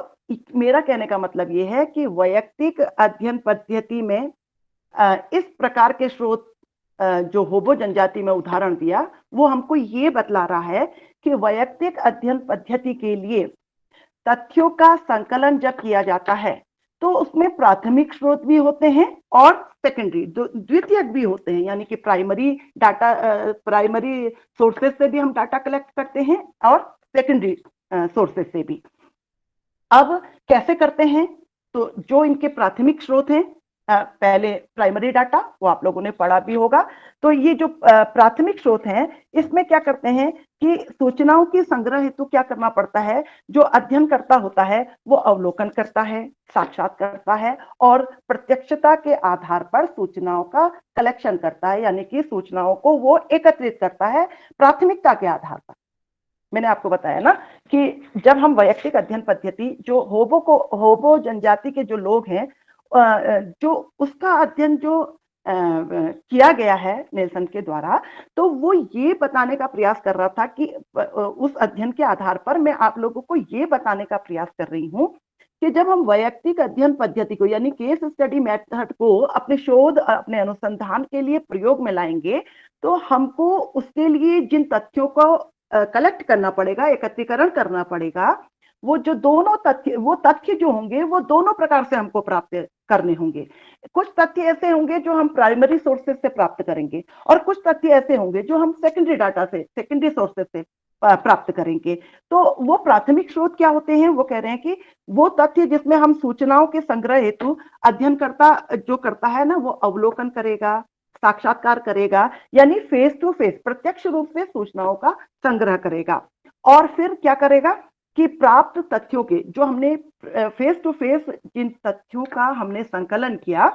मेरा कहने का मतलब यह है कि वैयक्तिक अध्ययन पद्धति में इस प्रकार के स्रोत जो होबो जनजाति में उदाहरण दिया, वो हमको ये बतला रहा है कि वैयक्तिक अध्ययन पद्धति के लिए तथ्यों का संकलन जब किया जाता है तो उसमें प्राथमिक स्रोत भी होते हैं और सेकेंडरी द्वितीयक भी होते हैं, यानी कि प्राइमरी डाटा, प्राइमरी सोर्सेस से भी हम डाटा कलेक्ट करते हैं और सेकेंडरी सोर्सेस से भी। अब कैसे करते हैं? तो जो इनके प्राथमिक स्रोत हैं, पहले प्राइमरी डाटा, वो आप लोगों ने पढ़ा भी होगा। तो ये जो प्राथमिक स्रोत हैं, इसमें क्या करते हैं कि सूचनाओं की संग्रह हेतु क्या करना पड़ता है, जो अध्ययन करता होता है वो अवलोकन करता है, साक्षात करता है और प्रत्यक्षता के आधार पर सूचनाओं का कलेक्शन करता है, यानी कि सूचनाओं को वो एकत्रित करता है प्राथमिकता के आधार पर। मैंने आपको बताया ना कि जब हम वैयक्तिक अध्ययन पद्धति, जो होबो जनजाति के जो लोग हैं, जो उसका अध्ययन जो किया गया है नेल्सन के द्वारा, तो वो ये बताने का प्रयास कर रहा था कि उस अध्ययन के आधार पर मैं आप लोगों को ये बताने का प्रयास कर रही हूं कि जब हम वैयक्तिक अध्ययन पद्धति को यानी केस स्टडी मेथड को अपने शोध, अपने अनुसंधान के लिए प्रयोग में लाएंगे, तो हमको उसके लिए जिन तथ्यों को कलेक्ट करना पड़ेगा, एकत्रीकरण करना पड़ेगा, वो जो दोनों तथ्य, वो तथ्य जो होंगे वो दोनों प्रकार से हमको प्राप्त करने होंगे। कुछ तथ्य ऐसे होंगे जो हम प्राइमरी सोर्सेस से प्राप्त करेंगे और कुछ तथ्य ऐसे होंगे जो हम सेकेंडरी डाटा से, सेकेंडरी सोर्सेस से प्राप्त करेंगे। तो वो प्राथमिक स्रोत क्या होते हैं? वो कह रहे हैं कि वो तथ्य जिसमें हम सूचनाओं के संग्रह हेतु अध्ययन जो करता है ना, वो अवलोकन करेगा, साक्षात्कार करेगा, यानी फेस टू फेस, प्रत्यक्ष रूप से सूचनाओं का संग्रह करेगा और फिर क्या करेगा कि प्राप्त तथ्यों के, जो हमने फेस टू फेस जिन तथ्यों का हमने संकलन किया,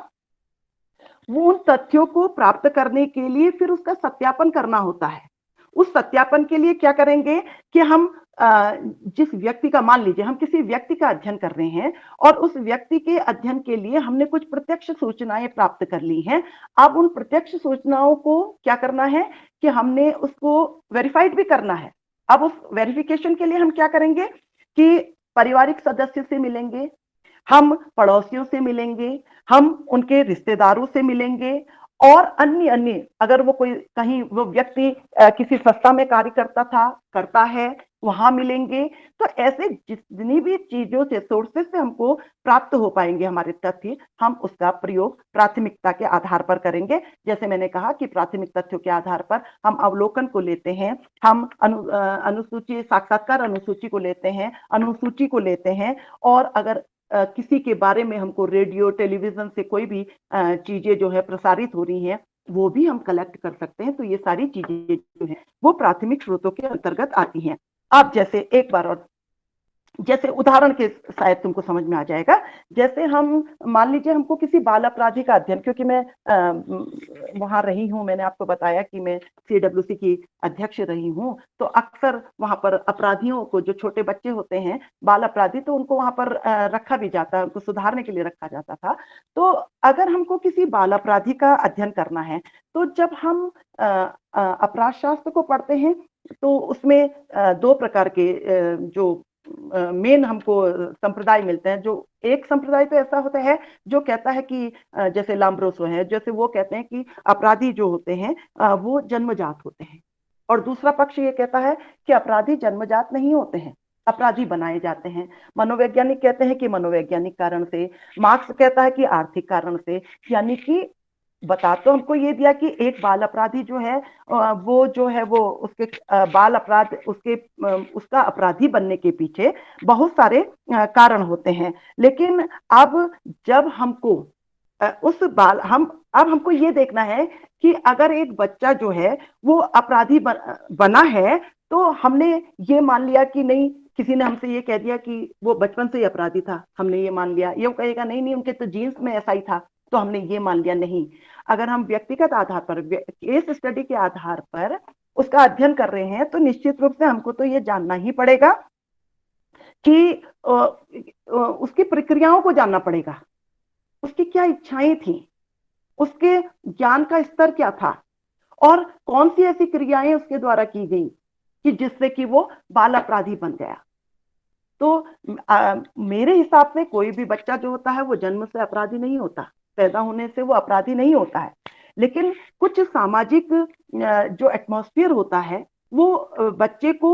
वो उन तथ्यों को प्राप्त करने के लिए फिर उसका सत्यापन करना होता है। उस सत्यापन के लिए क्या करेंगे कि हम जिस व्यक्ति का, मान लीजिए हम किसी व्यक्ति का अध्ययन कर रहे हैं और उस व्यक्ति के अध्ययन के लिए हमने कुछ प्रत्यक्ष सूचनाएं प्राप्त कर ली हैं। अब उन प्रत्यक्ष सूचनाओं को क्या करना है कि हमने उसको वेरीफाइड भी करना है। अब उस वेरिफिकेशन के लिए हम क्या करेंगे कि पारिवारिक सदस्य से मिलेंगे, हम पड़ोसियों से मिलेंगे, हम उनके रिश्तेदारों से मिलेंगे और अन्य अगर वो कोई कहीं वो व्यक्ति किसी संस्था में कार्य करता है, वहां मिलेंगे। तो ऐसे जितनी भी चीजों से, सोर्सेस से हमको प्राप्त हो पाएंगे हमारे तथ्य, हम उसका प्रयोग प्राथमिकता के आधार पर करेंगे। जैसे मैंने कहा कि प्राथमिक तथ्यों के आधार पर हम अवलोकन को लेते हैं, हम अनुसूची, साक्षात्कार अनुसूची को लेते हैं, अनुसूची को लेते हैं, और अगर किसी के बारे में हमको रेडियो, टेलीविजन से कोई भी चीजें जो है प्रसारित हो रही हैं, वो भी हम कलेक्ट कर सकते हैं। तो ये सारी चीजें जो है वो प्राथमिक स्रोतों के अंतर्गत आती हैं। अब जैसे एक बार और जैसे उदाहरण के शायद तुमको समझ में आ जाएगा। जैसे हम मान लीजिए हमको किसी बाल अपराधी का अध्ययन, क्योंकि मैं वहां रही हूं, मैंने आपको बताया कि मैं CWC की अध्यक्ष रही हूं, तो अक्सर वहां पर अपराधियों को, जो छोटे बच्चे होते हैं बाल अपराधी, तो उनको वहां पर रखा भी जाता है, उनको सुधारने के लिए रखा जाता था। तो अगर हमको किसी बाल अपराधी का अध्ययन करना है, तो जब हम अपराध शास्त्र को पढ़ते हैं तो उसमें दो प्रकार के जो मेन हमको संप्रदाय मिलते हैं। जो एक संप्रदाय तो ऐसा होता है जो कहता है कि जैसे लाम्ब्रोसो है, जैसे वो कहते हैं कि अपराधी जो होते हैं वो जन्मजात होते हैं, और दूसरा पक्ष ये कहता है कि अपराधी जन्मजात नहीं होते हैं, अपराधी बनाए जाते हैं। मनोवैज्ञानिक कहते हैं कि मनोवैज्ञानिक कारण से, मार्क्स कहता है कि आर्थिक कारण से। यानी कि बता तो हमको ये दिया कि एक बाल अपराधी जो है वो जो है वो उसके बाल अपराध, उसके उसका अपराधी बनने के पीछे बहुत सारे कारण होते हैं। लेकिन अब जब हमको उस बाल हम अब हमको ये देखना है कि अगर एक बच्चा जो है वो अपराधी बना है, तो हमने ये मान लिया कि नहीं, किसी ने हमसे ये कह दिया कि वो बचपन से ही अपराधी था, हमने ये मान लिया। ये कहेगा नहीं नहीं, उनके तो जीन्स में ऐसा ही था, तो हमने ये मान लिया। नहीं, अगर हम व्यक्तिगत आधार पर, केस स्टडी के आधार पर उसका अध्ययन कर रहे हैं, तो निश्चित रूप से हमको तो ये जानना ही पड़ेगा कि उसकी प्रक्रियाओं को जानना पड़ेगा, उसकी क्या इच्छाएं थी, उसके ज्ञान का स्तर क्या था, और कौन सी ऐसी क्रियाएं उसके द्वारा की गई कि जिससे कि वो बाल अपराधी बन गया। तो मेरे हिसाब से कोई भी बच्चा जो होता है वो जन्म से अपराधी नहीं होता, पैदा होने से वो अपराधी नहीं होता है। लेकिन कुछ सामाजिक जो एटमॉस्फेयर होता है वो बच्चे को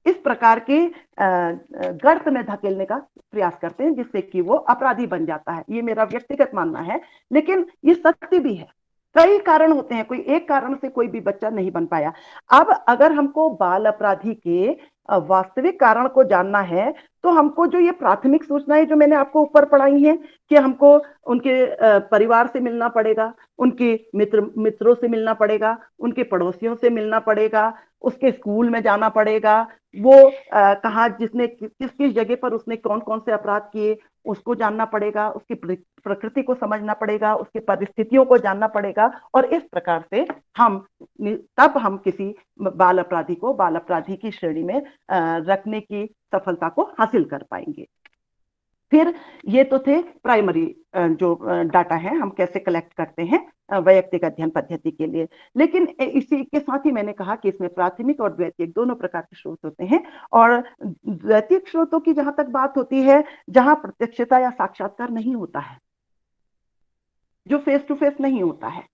इस प्रकार के गर्त में धकेलने का प्रयास करते हैं, जिससे कि वो अपराधी बन जाता है। ये मेरा व्यक्तिगत मानना है, लेकिन ये सत्य भी है। कई कारण होते हैं, कोई एक कारण से कोई भी बच्चा नहीं बन पाया। अब अगर हमको बाल अपराधी के वास्तविक कारण को जानना है, तो हमको जो ये प्राथमिक सूचनाएं जो मैंने आपको ऊपर पढ़ाई हैं कि हमको उनके परिवार से मिलना पड़ेगा, उनके मित्रों से मिलना पड़ेगा, उनके पड़ोसियों से मिलना पड़ेगा, उसके स्कूल में जाना पड़ेगा, वो कहाँ, जिसने किस किस जगह पर उसने कौन कौन से अपराध किए उसको जानना पड़ेगा, उसकी प्रकृति को समझना पड़ेगा, उसकी परिस्थितियों को जानना पड़ेगा। और इस प्रकार से तब हम किसी बाल अपराधी को बाल अपराधी की श्रेणी में रखने की सफलता को हासिल कर पाएंगे। फिर ये तो थे प्राइमरी जो डाटा है, हम कैसे कलेक्ट करते हैं वैयक्तिक अध्ययन पद्धति के लिए। लेकिन इसी के साथ ही मैंने कहा कि इसमें प्राथमिक और द्वितीयक दोनों प्रकार के स्रोत होते हैं। और द्वितीयक स्रोतों की जहां तक बात होती है, जहां प्रत्यक्षता या साक्षात्कार नहीं होता है, जो फेस टू फेस नहीं होता है,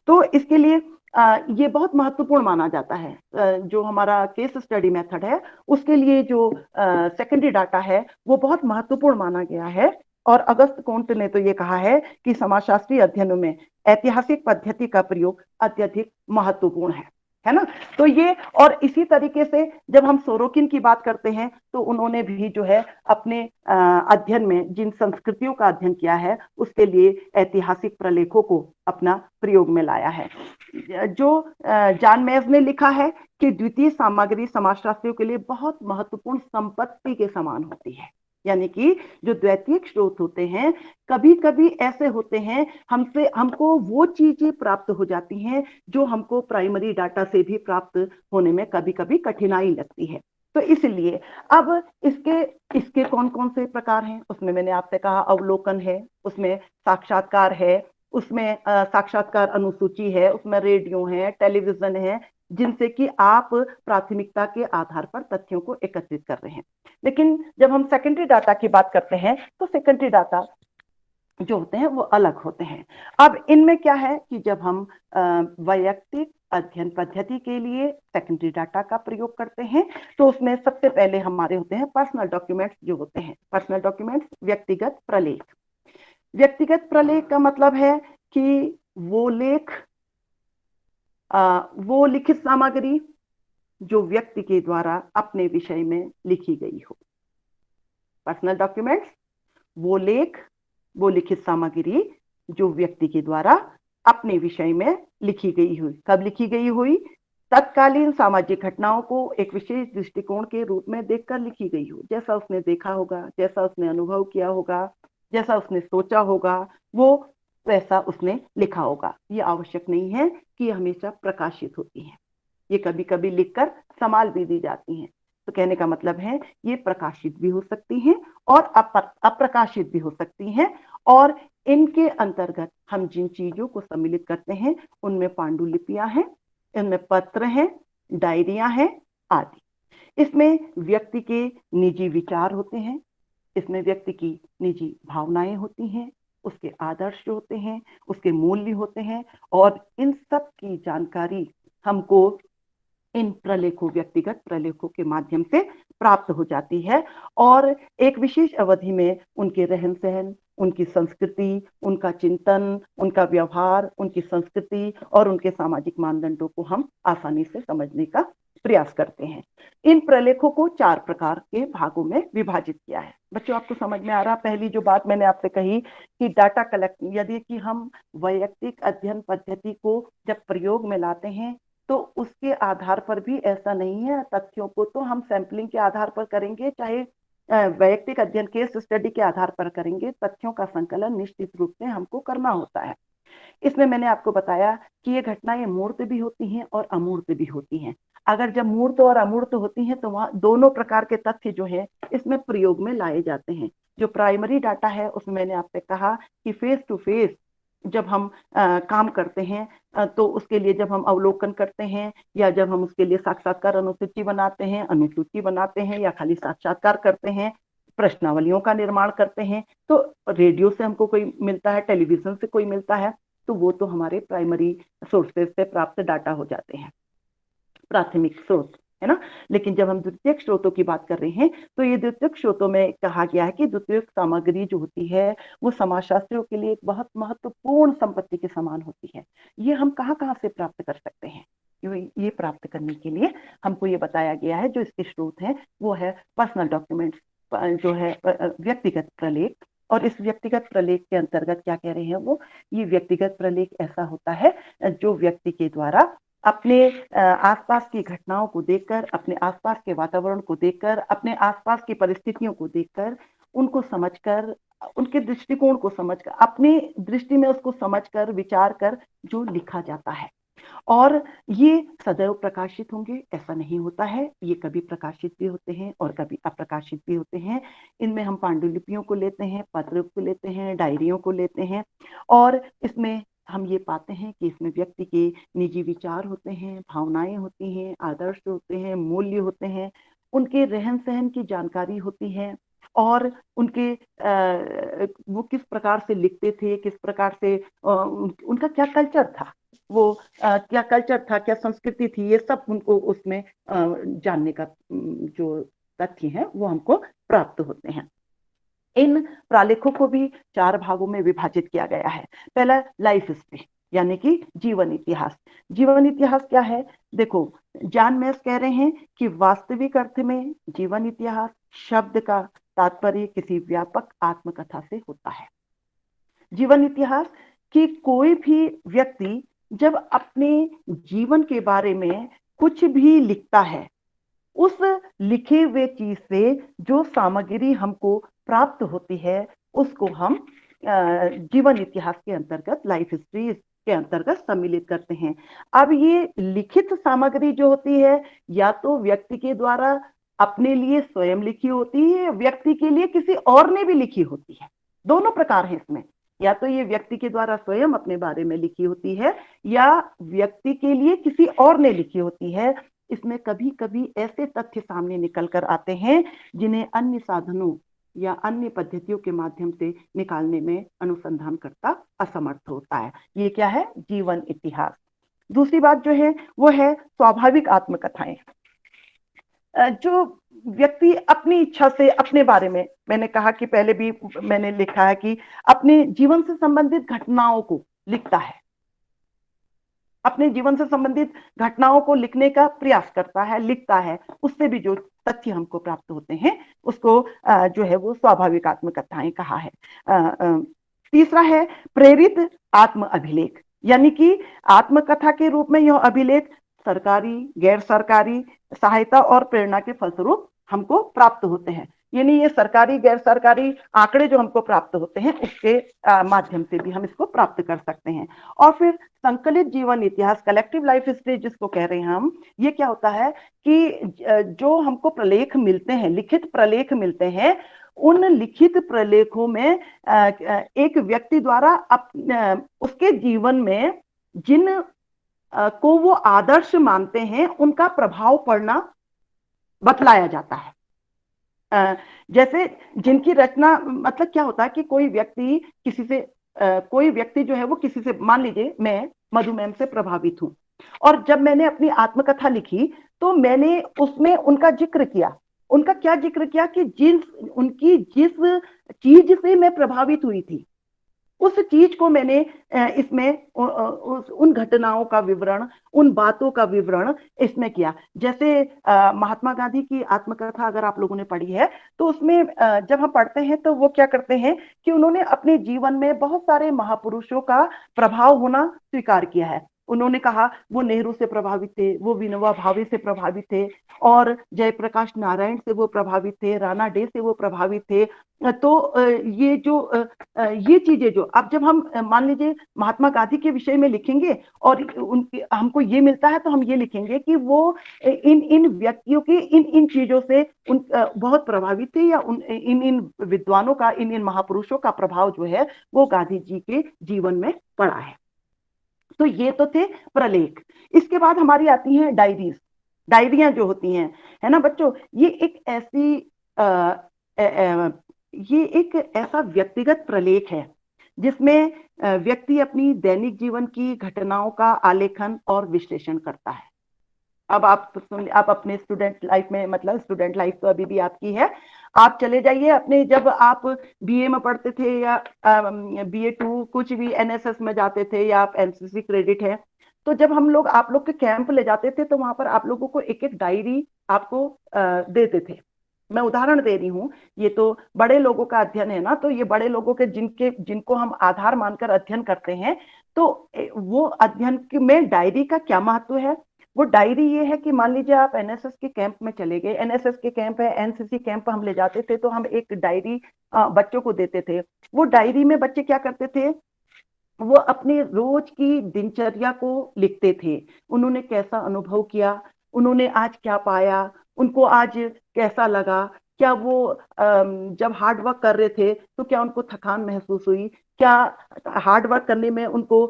तो इसके लिए ये बहुत महत्वपूर्ण माना जाता है। जो हमारा केस स्टडी मेथड है उसके लिए जो सेकेंडरी डाटा है वो बहुत महत्वपूर्ण माना गया है। और अगस्त कोंट ने तो ये कहा है कि समाजशास्त्रीय अध्ययनों में ऐतिहासिक पद्धति का प्रयोग अत्यधिक महत्वपूर्ण है ना। तो ये, और इसी तरीके से जब हम सोरोकिन की बात करते हैं तो उन्होंने भी जो है अपने अध्ययन में जिन संस्कृतियों का अध्ययन किया है उसके लिए ऐतिहासिक प्रलेखों को अपना प्रयोग में लाया है। जो जॉन मेज ने लिखा है कि द्वितीय सामग्री समाजशास्त्रियों के लिए बहुत महत्वपूर्ण संपत्ति के समान होती है। यानी कि जो द्वितीयक स्रोत होते हैं कभी कभी ऐसे होते हैं, हमको वो चीजें प्राप्त हो जाती हैं जो हमको प्राइमरी डाटा से भी प्राप्त होने में कभी कभी कठिनाई लगती है। तो इसलिए अब इसके कौन कौन से प्रकार हैं, उसमें मैंने आपसे कहा अवलोकन है, उसमें साक्षात्कार है, उसमें साक्षात्कार अनुसूची है, उसमें रेडियो है, टेलीविजन है, जिनसे कि आप प्राथमिकता के आधार पर तथ्यों को एकत्रित कर रहे हैं। लेकिन जब हम सेकेंडरी डाटा की बात करते हैं तो सेकेंडरी डाटा जो होते हैं वो अलग होते हैं। अब इनमें क्या है कि जब हम वैयक्तिक अध्ययन पद्धति के लिए सेकेंडरी डाटा का प्रयोग करते हैं तो उसमें सबसे पहले हमारे होते हैं पर्सनल डॉक्यूमेंट्स जो होते हैं। पर्सनल डॉक्यूमेंट्स, व्यक्तिगत प्रलेख। व्यक्तिगत प्रलेख का मतलब है कि वो लिखित सामग्री जो व्यक्ति के द्वारा अपने विषय में लिखी गई हो। पर्सनल डॉक्यूमेंट्स वो लिखित सामग्री जो व्यक्ति के द्वारा अपने विषय में लिखी गई हुई। कब लिखी गई हुई? तत्कालीन सामाजिक घटनाओं को एक विशेष दृष्टिकोण के रूप में देखकर लिखी गई हो, जैसा उसने देखा होगा, जैसा उसने अनुभव किया होगा, जैसा उसने सोचा होगा, वो वैसा उसने लिखा होगा। ये आवश्यक नहीं है कि ये हमेशा प्रकाशित होती है, ये कभी कभी लिखकर संभाल भी दी जाती हैं। तो कहने का मतलब है ये प्रकाशित भी हो सकती हैं और अप्रकाशित भी हो सकती हैं, और इनके अंतर्गत हम जिन चीजों को सम्मिलित करते हैं उनमें पांडुलिपियां हैं, इनमें पत्र हैं, डायरियां हैं आदि। इसमें व्यक्ति के निजी विचार होते हैं, इसमें व्यक्ति की निजी भावनाएं होती हैं, उसके आदर्श होते हैं, उसके मूल्य होते हैं, और इन सब की जानकारी हमको इन प्रलेखों, व्यक्तिगत प्रलेखों के माध्यम से प्राप्त हो जाती है। और एक विशेष अवधि में उनके रहन सहन, उनकी संस्कृति, उनका चिंतन, उनका व्यवहार, उनकी संस्कृति और उनके सामाजिक मानदंडों को हम आसानी से समझने का प्रयास करते हैं। इन प्रलेखों को 4 प्रकार के भागों में विभाजित किया है। बच्चों, आपको समझ में आ रहा? पहली जो बात मैंने आपसे कही कि डाटा कलेक्ट, यदि कि हम वैयक्तिक अध्ययन पद्धति को जब प्रयोग में लाते हैं तो उसके आधार पर भी ऐसा नहीं है, तथ्यों को तो हम सैंपलिंग के आधार पर करेंगे, चाहे वैयक्तिक अध्ययन केस स्टडी के आधार पर करेंगे, तथ्यों का संकलन निश्चित रूप से हमको करना होता है। इसमें मैंने आपको बताया कि ये घटनाएं मूर्त भी होती हैं और अमूर्त भी होती हैं। अगर जब मूर्त और अमूर्त होती हैं तो वहां दोनों प्रकार के तथ्य जो है इसमें प्रयोग में लाए जाते हैं। जो प्राइमरी डाटा है उसमें मैंने आपसे कहा कि फेस टू फेस जब हम काम करते हैं तो उसके लिए जब हम अवलोकन करते हैं या जब हम उसके लिए साक्षात्कार अनुसूची बनाते हैं, अनुसूची बनाते हैं या खाली साक्षात्कार करते हैं, प्रश्नावलियों का निर्माण करते हैं, तो रेडियो से हमको कोई मिलता है, टेलीविजन से कोई मिलता है, तो वो तो हमारे प्राइमरी सोर्सेज से प्राप्त डाटा हो जाते हैं, प्राथमिक स्रोत, है ना। लेकिन जब हम द्वितीयक स्रोतों की बात कर रहे हैं तो ये द्वितीयक स्रोतों में कहा गया है कि द्वितीयक सामग्री जो होती है वो समाजशास्त्रियों के लिए एक बहुत महत्वपूर्ण संपत्ति के समान होती है। ये हम कहाँ कहाँ से प्राप्त कर सकते हैं? ये प्राप्त करने के लिए हमको ये बताया गया है, जो इसके स्रोत हैं वो है पर्सनल डॉक्यूमेंट्स, जो है व्यक्तिगत प्रलेख। और इस व्यक्तिगत प्रलेख के अंतर्गत क्या कह रहे हैं वो, ये व्यक्तिगत प्रलेख ऐसा होता है जो व्यक्ति के द्वारा अपने आसपास की घटनाओं को देखकर, अपने आसपास के वातावरण को देखकर, अपने आसपास की परिस्थितियों को देखकर, उनको समझकर, उनके दृष्टिकोण को समझकर, अपनी दृष्टि में उसको समझकर, विचार कर जो लिखा जाता है। और ये सदैव प्रकाशित होंगे ऐसा नहीं होता है, ये कभी प्रकाशित भी होते हैं और कभी अप्रकाशित भी होते हैं। इनमें हम पांडुलिपियों को लेते हैं, पत्र को लेते हैं, डायरियों को लेते हैं, और इसमें हम ये पाते हैं कि इसमें व्यक्ति के निजी विचार होते हैं, भावनाएं होती हैं, आदर्श होते हैं, मूल्य होते हैं, उनके रहन सहन की जानकारी होती है, और उनके वो किस प्रकार से लिखते थे, किस प्रकार से उनका क्या कल्चर था, वो क्या कल्चर था, क्या संस्कृति थी, ये सब उनको उसमें जानने का जो तथ्य है वो हमको प्राप्त होते हैं। इन प्रालेखों को भी 4 भागों में विभाजित किया गया है। पहला लाइफ हिस्ट्री, यानी कि जीवन इतिहास। जीवन इतिहास क्या है? देखो, जॉन मैस कह रहे हैं कि वास्तविक अर्थ में जीवन इतिहास शब्द का तात्पर्य किसी व्यापक आत्मकथा से होता है। जीवन इतिहास कि कोई भी व्यक्ति जब अपने जीवन के बारे में कुछ भी लिखता है, उस लिखे हुए चीज से जो सामग्री हमको प्राप्त होती है उसको हम जीवन इतिहास के अंतर्गत, लाइफ हिस्ट्री के अंतर्गत सम्मिलित करते हैं। अब ये लिखित सामग्री जो होती है या तो व्यक्ति के द्वारा अपने लिए स्वयं लिखी होती है, व्यक्ति के लिए किसी और ने भी लिखी होती है। दोनों प्रकार हैं इसमें, या तो ये व्यक्ति के द्वारा स्वयं अपने बारे में लिखी होती है या व्यक्ति के लिए किसी और ने लिखी होती है। इसमें कभी कभी ऐसे तथ्य सामने निकल कर आते हैं जिन्हें अन्य साधनों या अन्य पद्धतियों के माध्यम से निकालने में अनुसंधानकर्ता असमर्थ होता है। ये क्या है? जीवन इतिहास। दूसरी बात जो है वो है स्वाभाविक आत्मकथाएं। जो व्यक्ति अपनी इच्छा से अपने बारे में, मैंने कहा कि पहले भी मैंने लिखा है कि अपने जीवन से संबंधित घटनाओं को लिखता है, अपने जीवन से संबंधित घटनाओं को लिखने का प्रयास करता है, लिखता है, उससे भी जो तथ्य हमको प्राप्त होते हैं उसको जो है वो स्वाभाविक आत्मकथाएं कहा है। तीसरा है प्रेरित आत्म अभिलेख, यानी कि आत्मकथा के रूप में यह अभिलेख सरकारी, गैर सरकारी सहायता और प्रेरणा के फलस्वरूप हमको प्राप्त होते हैं। यानी ये सरकारी गैर सरकारी आंकड़े जो हमको प्राप्त होते हैं उसके माध्यम से भी हम इसको प्राप्त कर सकते हैं। और फिर संकलित जीवन इतिहास, कलेक्टिव लाइफ हिस्ट्री जिसको कह रहे हैं हम, ये क्या होता है कि जो हमको प्रलेख मिलते हैं, लिखित प्रलेख मिलते हैं, उन लिखित प्रलेखों में एक व्यक्ति द्वारा उसके जीवन में जिन को वो आदर्श मानते हैं उनका प्रभाव पड़ना बतलाया जाता है। जैसे जिनकी रचना, मतलब क्या होता है कि कोई व्यक्ति किसी से कोई व्यक्ति जो है वो किसी से, मान लीजिए मैं मधुमेह से प्रभावित हूं, और जब मैंने अपनी आत्मकथा लिखी तो मैंने उसमें उनका जिक्र किया। उनका क्या जिक्र किया कि जिस चीज से मैं प्रभावित हुई थी उस चीज को मैंने इसमें उन घटनाओं का विवरण, उन बातों का विवरण इसमें किया। जैसे महात्मा गांधी की आत्मकथा अगर आप लोगों ने पढ़ी है तो उसमें जब हम पढ़ते हैं तो वो क्या करते हैं कि उन्होंने अपने जीवन में बहुत सारे महापुरुषों का प्रभाव होना स्वीकार किया है। उन्होंने कहा वो नेहरू से प्रभावित थे, वो विनोबा भावे से प्रभावित थे, और जयप्रकाश नारायण से वो प्रभावित थे, राणा डे से वो प्रभावित थे। तो ये चीजें जो अब जब हम मान लीजिए महात्मा गांधी के विषय में लिखेंगे और उनके हमको ये मिलता है तो हम ये लिखेंगे कि वो इन इन व्यक्तियों की इन इन चीजों से बहुत प्रभावित थे, या इन इन विद्वानों का, इन इन महापुरुषों का प्रभाव जो है वो गांधी जी के जीवन में पड़ा है। तो ये तो थे प्रलेख। इसके बाद हमारी आती हैं डायरीज। डायरियां जो होती हैं, है ना बच्चों, ये एक ऐसा व्यक्तिगत प्रलेख है जिसमें व्यक्ति अपनी दैनिक जीवन की घटनाओं का आलेखन और विश्लेषण करता है। अब आप अपने स्टूडेंट लाइफ में, मतलब स्टूडेंट लाइफ तो अभी भी आपकी है, आप चले जाइए अपने, जब आप बीए में पढ़ते थे या BA2 कुछ भी एनएसएस में जाते थे या आप एनसीसी क्रेडिट है, तो जब हम लोग आप लोग के कैंप ले जाते थे तो वहां पर आप लोगों को एक एक डायरी आपको देते थे। मैं उदाहरण दे रही हूँ, ये तो बड़े लोगों का अध्ययन है ना, तो ये बड़े लोगों के जिनको हम आधार मानकर अध्ययन करते हैं, तो वो अध्ययन में डायरी का क्या महत्व है। वो डायरी ये है कि मान लीजिए आप एनएसएस के कैंप में चले गए, एनएसएस के कैंप है, एनसीसी कैंप हम ले जाते थे, तो हम एक डायरी बच्चों को देते थे। वो डायरी में बच्चे क्या करते थे, वो अपने रोज की दिनचर्या को लिखते थे। उन्होंने कैसा अनुभव किया, उन्होंने आज क्या पाया, उनको आज कैसा लगा, क्या वो जब हार्ड वर्क कर रहे थे तो क्या उनको थकान महसूस हुई, क्या हार्ड वर्क करने में उनको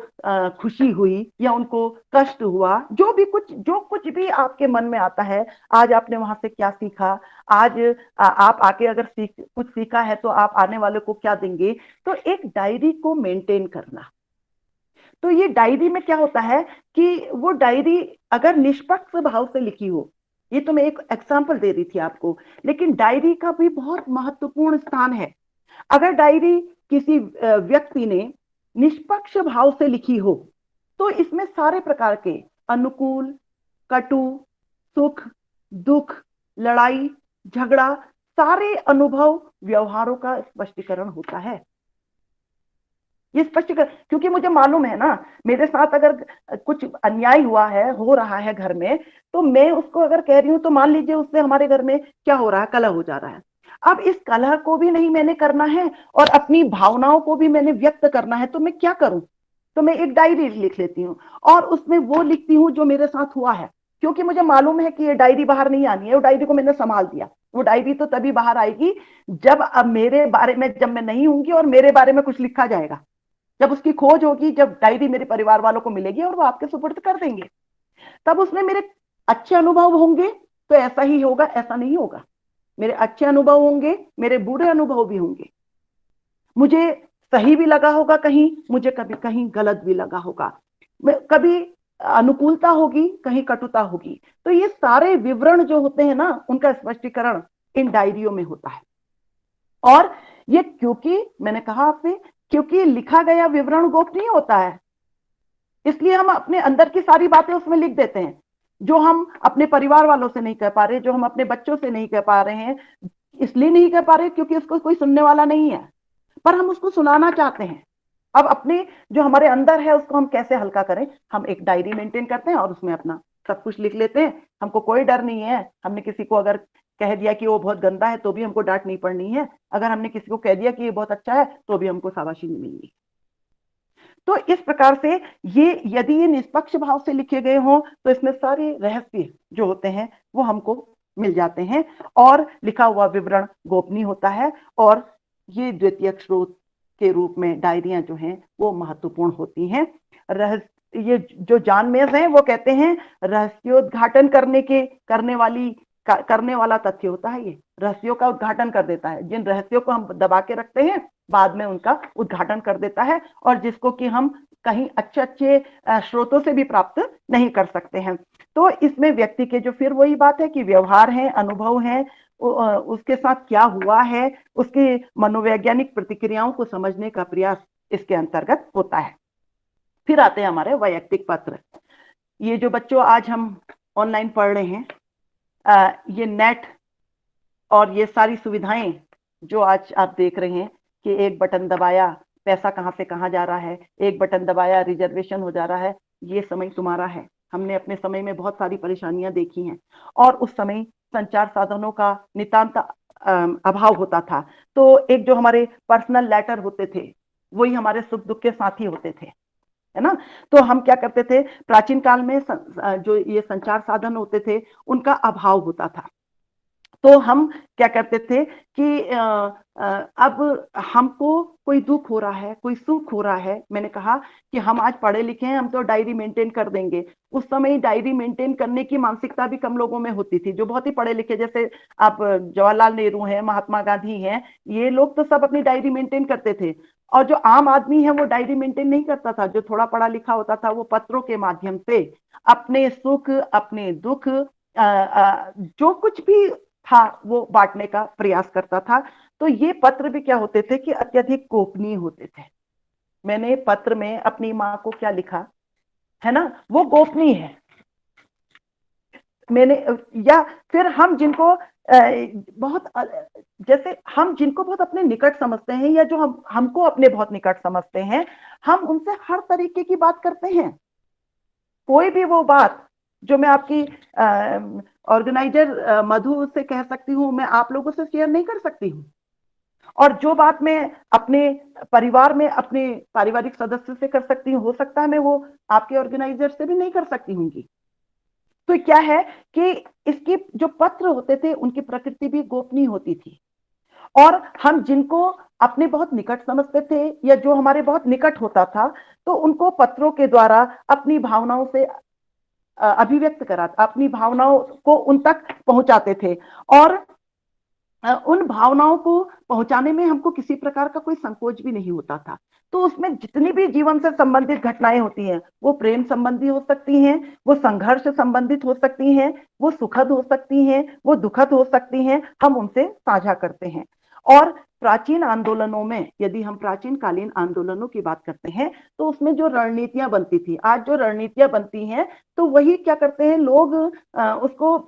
खुशी हुई या उनको कष्ट हुआ, जो कुछ भी आपके मन में आता है, आज आपने वहां से क्या सीखा, आज आप आके अगर कुछ सीखा है तो आप आने वाले को क्या देंगे। तो एक डायरी को मेंटेन करना। तो ये डायरी में क्या होता है कि वो डायरी अगर निष्पक्ष भाव से लिखी हो, ये तो मैं एक एग्जांपल दे रही थी आपको, लेकिन डायरी का भी बहुत महत्वपूर्ण स्थान है। अगर डायरी किसी व्यक्ति ने निष्पक्ष भाव से लिखी हो तो इसमें सारे प्रकार के अनुकूल, कटु, सुख, दुख, लड़ाई, झगड़ा, सारे अनुभव, व्यवहारों का स्पष्टीकरण होता है। ये स्पष्टीकरण, क्योंकि मुझे मालूम है ना, मेरे साथ अगर कुछ अन्याय हुआ है, हो रहा है घर में, तो मैं उसको अगर कह रही हूं तो मान लीजिए उससे हमारे घर में क्या हो रहा है, कलह हो जा रहा है। अब इस कलह को भी नहीं मैंने करना है और अपनी भावनाओं को भी मैंने व्यक्त करना है, तो मैं क्या करूं, तो मैं एक डायरी लिख लेती हूँ और उसमें वो लिखती हूँ जो मेरे साथ हुआ है, क्योंकि मुझे मालूम है कि ये डायरी बाहर नहीं आनी है। वो डायरी को मैंने संभाल दिया, वो डायरी तो तभी बाहर आएगी जब अब मेरे बारे में, जब मैं नहीं होंगी और मेरे बारे में कुछ लिखा जाएगा, जब उसकी खोज होगी, जब डायरी मेरे परिवार वालों को मिलेगी और वो आपके सुपुर्द कर देंगे, तब उसमें मेरे अच्छे अनुभव होंगे तो ऐसा ही होगा, ऐसा नहीं होगा। मेरे अच्छे अनुभव होंगे, मेरे बुरे अनुभव भी होंगे, मुझे सही भी लगा होगा कहीं, मुझे कभी कहीं गलत भी लगा होगा, कभी अनुकूलता होगी, कहीं कटुता होगी। तो ये सारे विवरण जो होते हैं ना, उनका स्पष्टीकरण इन डायरियों में होता है। और ये क्योंकि मैंने कहा आपसे, क्योंकि लिखा गया विवरण गोपनीय होता है, इसलिए हम अपने अंदर की सारी बातें उसमें लिख देते हैं, जो हम अपने परिवार वालों से नहीं कह पा रहे, जो हम अपने बच्चों से नहीं कह पा रहे हैं। इसलिए नहीं कह पा रहे क्योंकि उसको कोई सुनने वाला नहीं है, पर हम उसको सुनाना चाहते हैं। अब अपने जो हमारे अंदर है उसको हम कैसे हल्का करें, हम एक डायरी मेंटेन करते हैं और उसमें अपना सब कुछ लिख लेते हैं, हमको कोई डर नहीं है। हमने किसी को अगर कह दिया कि वो बहुत गंदा है तो भी हमको डांट नहीं पड़नी है, अगर हमने किसी को कह दिया कि ये बहुत अच्छा है तो भी हमको शाबाशी नहीं मिलनी। तो इस प्रकार से ये यदि ये निष्पक्ष भाव से लिखे गए हों तो इसमें सारे रहस्य जो होते हैं वो हमको मिल जाते हैं, और लिखा हुआ विवरण गोपनीय होता है, और ये द्वितीयक स्रोत के रूप में डायरियां जो हैं वो महत्वपूर्ण होती हैं। ये जो जॉन मेज हैं वो कहते हैं रहस्योद्घाटन करने वाला तथ्य होता है, ये रहस्यों का उद्घाटन कर देता है। जिन रहस्यों को हम दबा के रखते हैं बाद में उनका उद्घाटन कर देता है, और जिसको कि हम कहीं अच्छे अच्छे स्रोतों से भी प्राप्त नहीं कर सकते हैं। तो इसमें व्यक्ति के जो फिर वही बात है कि व्यवहार है, अनुभव है, उसके साथ क्या हुआ है, उसकी मनोवैज्ञानिक प्रतिक्रियाओं को समझने का प्रयास इसके अंतर्गत होता है। फिर आते हैं हमारे वैयक्तिक पत्र। ये जो बच्चों आज हम ऑनलाइन पढ़ रहे हैं, ये नेट और ये सारी सुविधाएं जो आज आप देख रहे हैं कि एक बटन दबाया पैसा कहां से कहां जा रहा है, एक बटन दबाया रिजर्वेशन हो जा रहा है, ये समय तुम्हारा है। हमने अपने समय में बहुत सारी परेशानियां देखी हैं, और उस समय संचार साधनों का नितांत अभाव होता था। तो एक जो हमारे पर्सनल लेटर होते थे वही हमारे सुख दुख के साथी होते थे, है ना। तो हम क्या करते थे, प्राचीन काल में जो ये संचार साधन होते थे उनका अभाव होता था। तो हम क्या करते थे कि अब हमको कोई दुख हो रहा है, कोई सुख हो रहा है, मैंने कहा कि हम आज पढ़े लिखे हैं, हम तो डायरी मेंटेन कर देंगे। उस समय डायरी मेंटेन करने की मानसिकता भी कम लोगों में होती थी। जो बहुत ही पढ़े लिखे, जैसे आप जवाहरलाल नेहरू हैं, महात्मा गांधी हैं, ये लोग तो सब अपनी डायरी मेंटेन करते थे। और जो आम आदमी है वो डायरी मेंटेन नहीं करता था। जो थोड़ा पढ़ा लिखा होता था वो पत्रों के माध्यम से अपने सुख, अपने दुख, जो कुछ भी था वो बांटने का प्रयास करता था। तो ये पत्र भी क्या होते थे कि अत्यधिक गोपनीय होते थे। मैंने पत्र में अपनी माँ को क्या लिखा है ना, वो गोपनीय है। मैंने या फिर हम जिनको बहुत जैसे हम जिनको बहुत अपने निकट समझते हैं, या जो हमको अपने बहुत निकट समझते हैं, हम उनसे हर तरीके की बात करते हैं। कोई भी वो बात जो मैं आपकी ऑर्गेनाइजर मधु से कह सकती हूँ, मैं आप लोगों से शेयर नहीं कर सकती हूँ। और जो बात मैं अपने परिवार में अपने पारिवारिक सदस्य से कर सकती हूँ, हो सकता है मैं वो आपके ऑर्गेनाइजर से भी नहीं कर सकती हूँगी। तो क्या है कि इसकी जो पत्र होते थे उनकी प्रकृति भी गोपनीय होती थी, और हम जिनको अपने बहुत निकट समझते थे या जो हमारे बहुत निकट होता था, तो उनको पत्रों के द्वारा अपनी भावनाओं से अभिव्यक्त करा, अपनी भावनाओं को उन तक पहुंचाते थे। और उन भावनाओं को पहुंचाने में हमको किसी प्रकार का कोई संकोच भी नहीं होता था। तो उसमें जितनी भी जीवन से संबंधित घटनाएं होती हैं, वो प्रेम संबंधी हो सकती हैं, वो संघर्ष से संबंधित हो सकती हैं, वो सुखद हो सकती हैं, वो दुखद हो सकती हैं, हम उनसे साझा करते हैं। और प्राचीन आंदोलनों में, यदि हम प्राचीन कालीन आंदोलनों की बात करते हैं, तो उसमें जो रणनीतियां बनती थी, आज जो रणनीतियां बनती हैं, तो वही क्या करते हैं लोग, उसको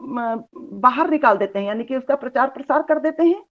बाहर निकाल देते हैं, यानी कि उसका प्रचार प्रसार कर देते हैं।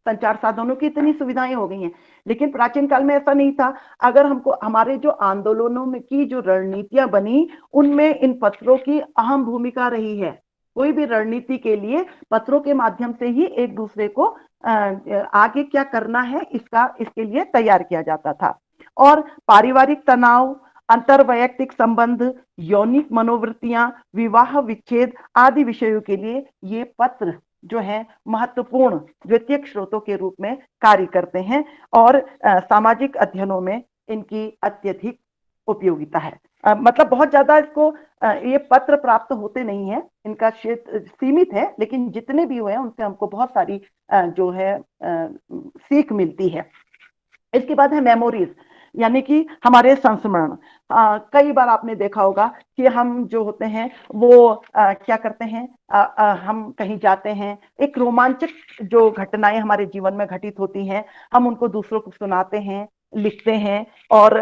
संचार साधनों की इतनी सुविधाएं हो गई हैं, लेकिन प्राचीन काल में ऐसा नहीं था। अगर हमको हमारे जो आंदोलनों में की जो रणनीतियां बनी, उनमें इन पत्रों की अहम भूमिका रही है। कोई भी रणनीति के लिए पत्रों के माध्यम से ही एक दूसरे को आगे क्या करना है इसके लिए तैयार किया जाता था। और पारिवारिक तनाव, अंतरवैयक्तिक संबंध, यौनिक मनोवृत्तियां, विवाह विच्छेद आदि विषयों के लिए ये पत्र जो है महत्वपूर्ण द्वितीयक स्रोतों के रूप में कार्य करते हैं, और सामाजिक अध्ययनों में इनकी अत्यधिक उपयोगिता है। मतलब बहुत ज्यादा इसको ये पत्र प्राप्त होते नहीं है, इनका क्षेत्र सीमित है, लेकिन जितने भी हुए हैं उनसे हमको बहुत सारी जो है सीख मिलती है। इसके बाद है मेमोरीज, यानी कि हमारे संस्मरण। कई बार आपने देखा होगा कि हम जो होते हैं वो क्या करते हैं, हम कहीं जाते हैं, एक रोमांचक जो घटनाएं हमारे जीवन में घटित होती हैं, हम उनको दूसरों को सुनाते हैं, लिखते हैं, और